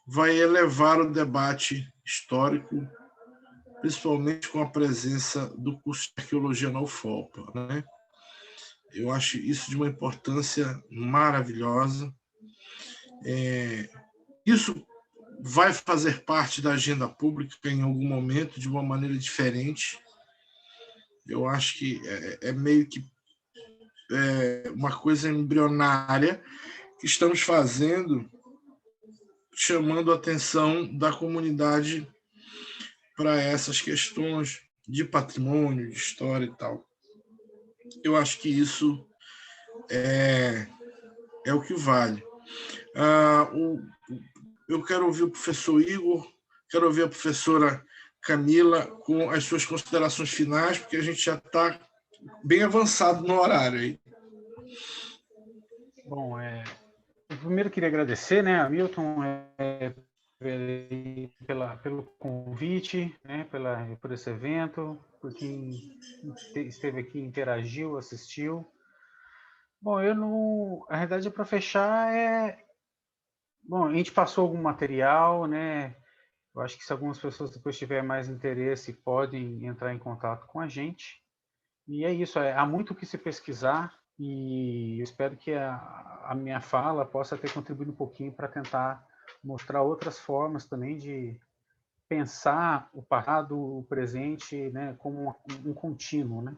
vai elevar o debate histórico, principalmente com a presença do curso de arqueologia na UFOPA, né? Eu acho isso de uma importância maravilhosa. Isso vai fazer parte da agenda pública em algum momento, de uma maneira diferente. Eu acho que é meio que uma coisa embrionária que estamos fazendo, chamando a atenção da comunidade para essas questões de patrimônio, de história e tal. Eu acho que isso é o que vale. Eu quero ouvir o professor Igor, quero ouvir a professora Camila com as suas considerações finais, porque a gente já está bem avançado no horário aí. Bom, eu primeiro queria agradecer, né, a Milton, pelo convite, né, por esse evento, por quem esteve aqui, interagiu, assistiu. Bom, a realidade para fechar bom, a gente passou algum material, né? Eu acho que se algumas pessoas depois tiverem mais interesse, podem entrar em contato com a gente. E é isso, há muito o que se pesquisar e eu espero que a minha fala possa ter contribuído um pouquinho para tentar mostrar outras formas também de pensar o passado, o presente, né, como um contínuo, né?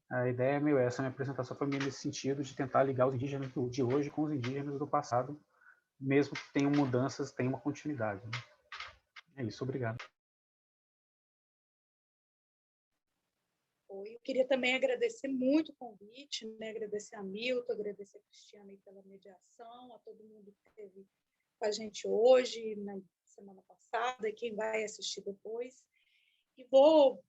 A ideia é meio essa, a minha apresentação foi meio nesse sentido, de tentar ligar os indígenas de hoje com os indígenas do passado, mesmo que tenham mudanças, tenham uma continuidade. Né? É isso, obrigado. Eu queria também agradecer muito o convite, né? Agradecer a Milton, agradecer a Cristiana aí pela mediação, a todo mundo que esteve com a gente hoje, na semana passada, e quem vai assistir depois. E vou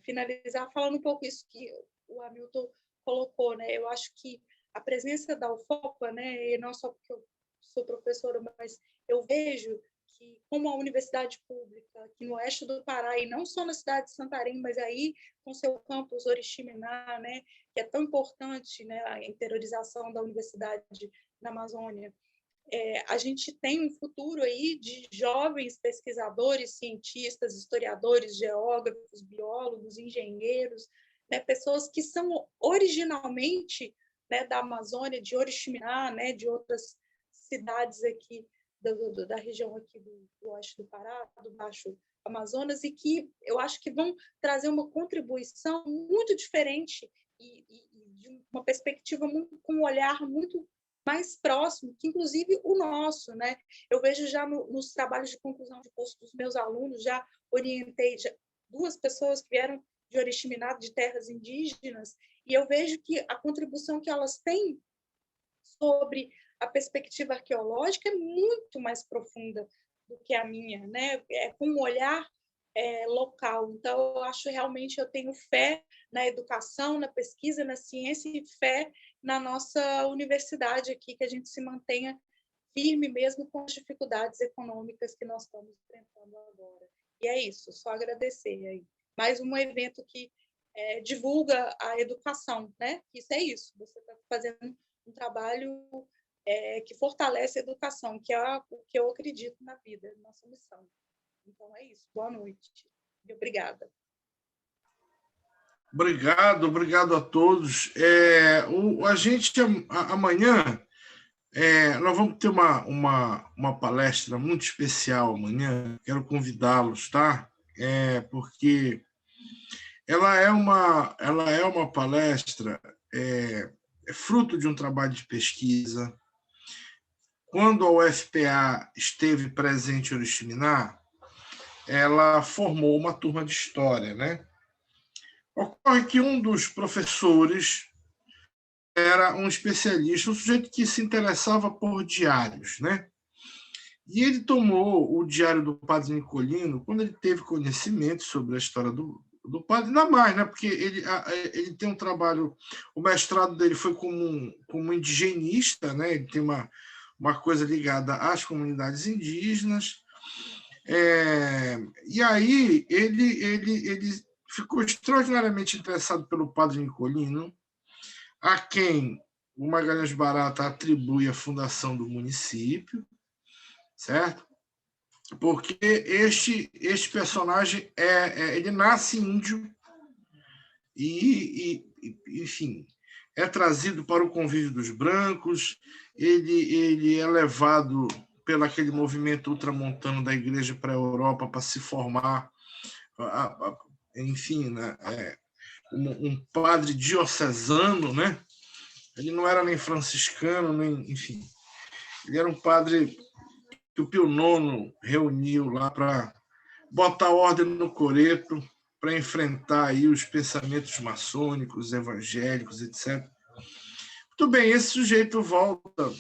finalizar falando um pouco isso que o Hamilton colocou, né? Eu acho que a presença da UFOPA, né? E não só porque eu sou professora, mas eu vejo que, como a universidade pública aqui no oeste do Pará, e não só na cidade de Santarém, mas aí com seu campus Oriximiná, né? Que é tão importante, né? A interiorização da universidade na Amazônia. A gente tem um futuro aí de jovens pesquisadores, cientistas, historiadores, geógrafos, biólogos, engenheiros, né, pessoas que são originalmente, né, da Amazônia, de Oriximiná, né, de outras cidades aqui da região aqui do oeste do Pará, do Baixo Amazonas, e que eu acho que vão trazer uma contribuição muito diferente e de uma perspectiva com um olhar muito mais próximo, que inclusive o nosso, né? Eu vejo já nos trabalhos de conclusão de curso dos meus alunos, já orientei 2 pessoas que vieram de Oriximiná, de terras indígenas, e eu vejo que a contribuição que elas têm sobre a perspectiva arqueológica é muito mais profunda do que a minha, né? Com um olhar local. Então, eu acho realmente, eu tenho fé na educação, na pesquisa, na ciência e fé na nossa universidade aqui, que a gente se mantenha firme mesmo com as dificuldades econômicas que nós estamos enfrentando agora. E é isso, só agradecer aí. Mais um evento que divulga a educação, né? Isso é isso, você está fazendo um trabalho que fortalece a educação, que é o que eu acredito na vida, nossa missão. Então é isso. Boa noite. E obrigada. Obrigado a todos. A gente amanhã nós vamos ter uma palestra muito especial amanhã. Quero convidá-los, tá? Porque ela é uma palestra fruto de um trabalho de pesquisa. Quando a UFPA esteve presente em Oriximiná, ela formou uma turma de história, né? Ocorre que um dos professores era um especialista, um sujeito que se interessava por diários, né? E ele tomou o diário do padre Nicolino quando ele teve conhecimento sobre a história do padre, ainda mais, né? Porque ele tem um trabalho, o mestrado dele foi como indigenista, né? Ele tem uma coisa ligada às comunidades indígenas. E aí ele ficou extraordinariamente interessado pelo padre Nicolino, a quem o Magalhães Barata atribui a fundação do município, certo? Porque este personagem ele nasce índio e, enfim, é trazido para o convívio dos brancos, ele é levado pelo aquele movimento ultramontano da igreja para a Europa para se formar, enfim, né, um padre diocesano, né? Ele não era nem franciscano, nem, enfim, ele era um padre que o Pio IX reuniu lá para botar ordem no coreto, para enfrentar aí os pensamentos maçônicos, evangélicos, etc. Muito bem, esse sujeito volta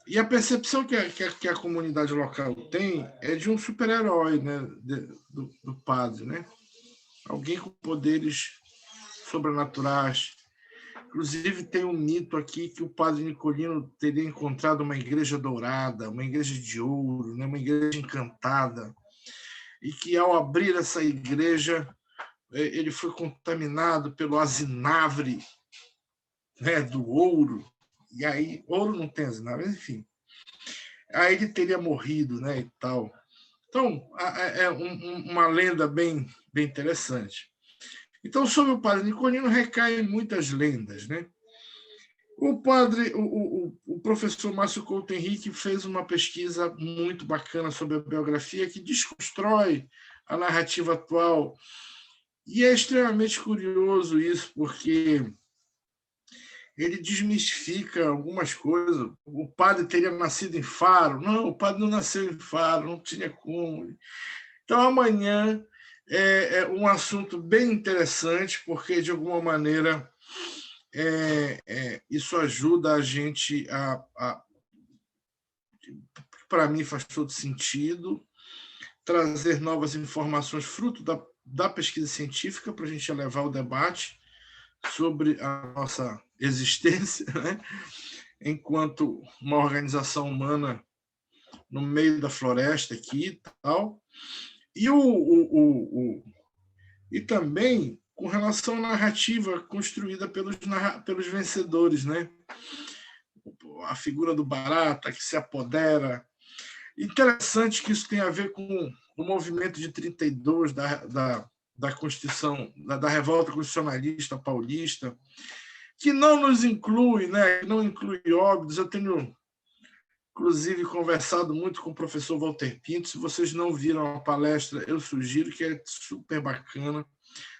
E a percepção que a comunidade local tem é de um super-herói, né, do padre, né? Alguém com poderes sobrenaturais. Inclusive, tem um mito aqui que o padre Nicolino teria encontrado uma igreja dourada, uma igreja de ouro, né, uma igreja encantada, e que, ao abrir essa igreja, ele foi contaminado pelo azinavre, né, do ouro. E aí, ouro não tem azinavre, enfim. Aí ele teria morrido, né, e tal. Então, é uma lenda bem interessante. Então, sobre o padre Nicolino, recaem muitas lendas, né? O professor Márcio Couto Henrique fez uma pesquisa muito bacana sobre a biografia que desconstrói a narrativa atual. E é extremamente curioso isso, porque ele desmistifica algumas coisas. O padre teria nascido em Faro. Não, o padre não nasceu em Faro, não tinha como. Então, amanhã é um assunto bem interessante, porque, de alguma maneira, isso ajuda a gente para mim, faz todo sentido, trazer novas informações fruto da pesquisa científica para a gente elevar o debate sobre a nossa existência, né? Enquanto uma organização humana no meio da floresta aqui e tal. E também com relação à narrativa construída pelos vencedores, né? A figura do Barata, que se apodera. Interessante que isso tem a ver com o movimento de 32 da Constituição, da Revolta Constitucionalista Paulista, que não nos inclui, né? Não inclui Óbidos. Eu tenho, inclusive, conversado muito com o professor Walter Pinto. Se vocês não viram a palestra, eu sugiro, que é super bacana.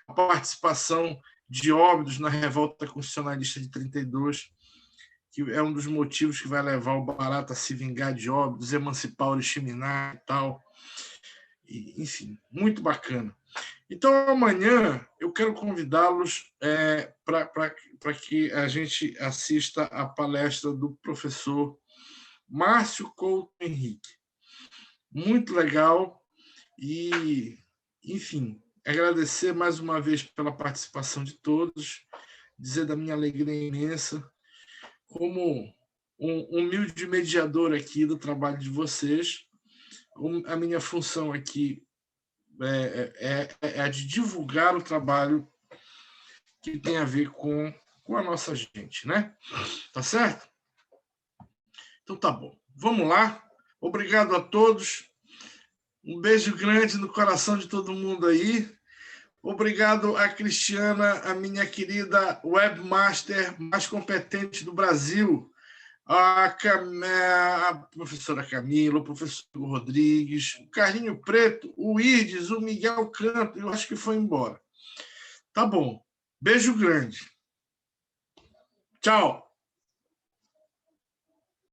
A participação de Óbidos na Revolta Constitucionalista de 32, que é um dos motivos que vai levar o Barata a se vingar de Óbidos, emancipar o Oriximiná e tal. Enfim, muito bacana. Então, amanhã eu quero convidá-los para que a gente assista a palestra do professor Márcio Couto Henrique. Muito legal. E, enfim, agradecer mais uma vez pela participação de todos, dizer da minha alegria imensa, como um humilde mediador aqui do trabalho de vocês. A minha função aqui é a de divulgar o trabalho que tem a ver com a nossa gente, né? Tá certo? Então tá bom. Vamos lá. Obrigado a todos. Um beijo grande no coração de todo mundo aí. Obrigado a Cristiana, a minha querida webmaster mais competente do Brasil, a professora Camila, o professor Rodrigues, o Carlinho Preto, o Irdes, o Miguel Canto, eu acho que foi embora. Tá bom. Beijo grande. Tchau.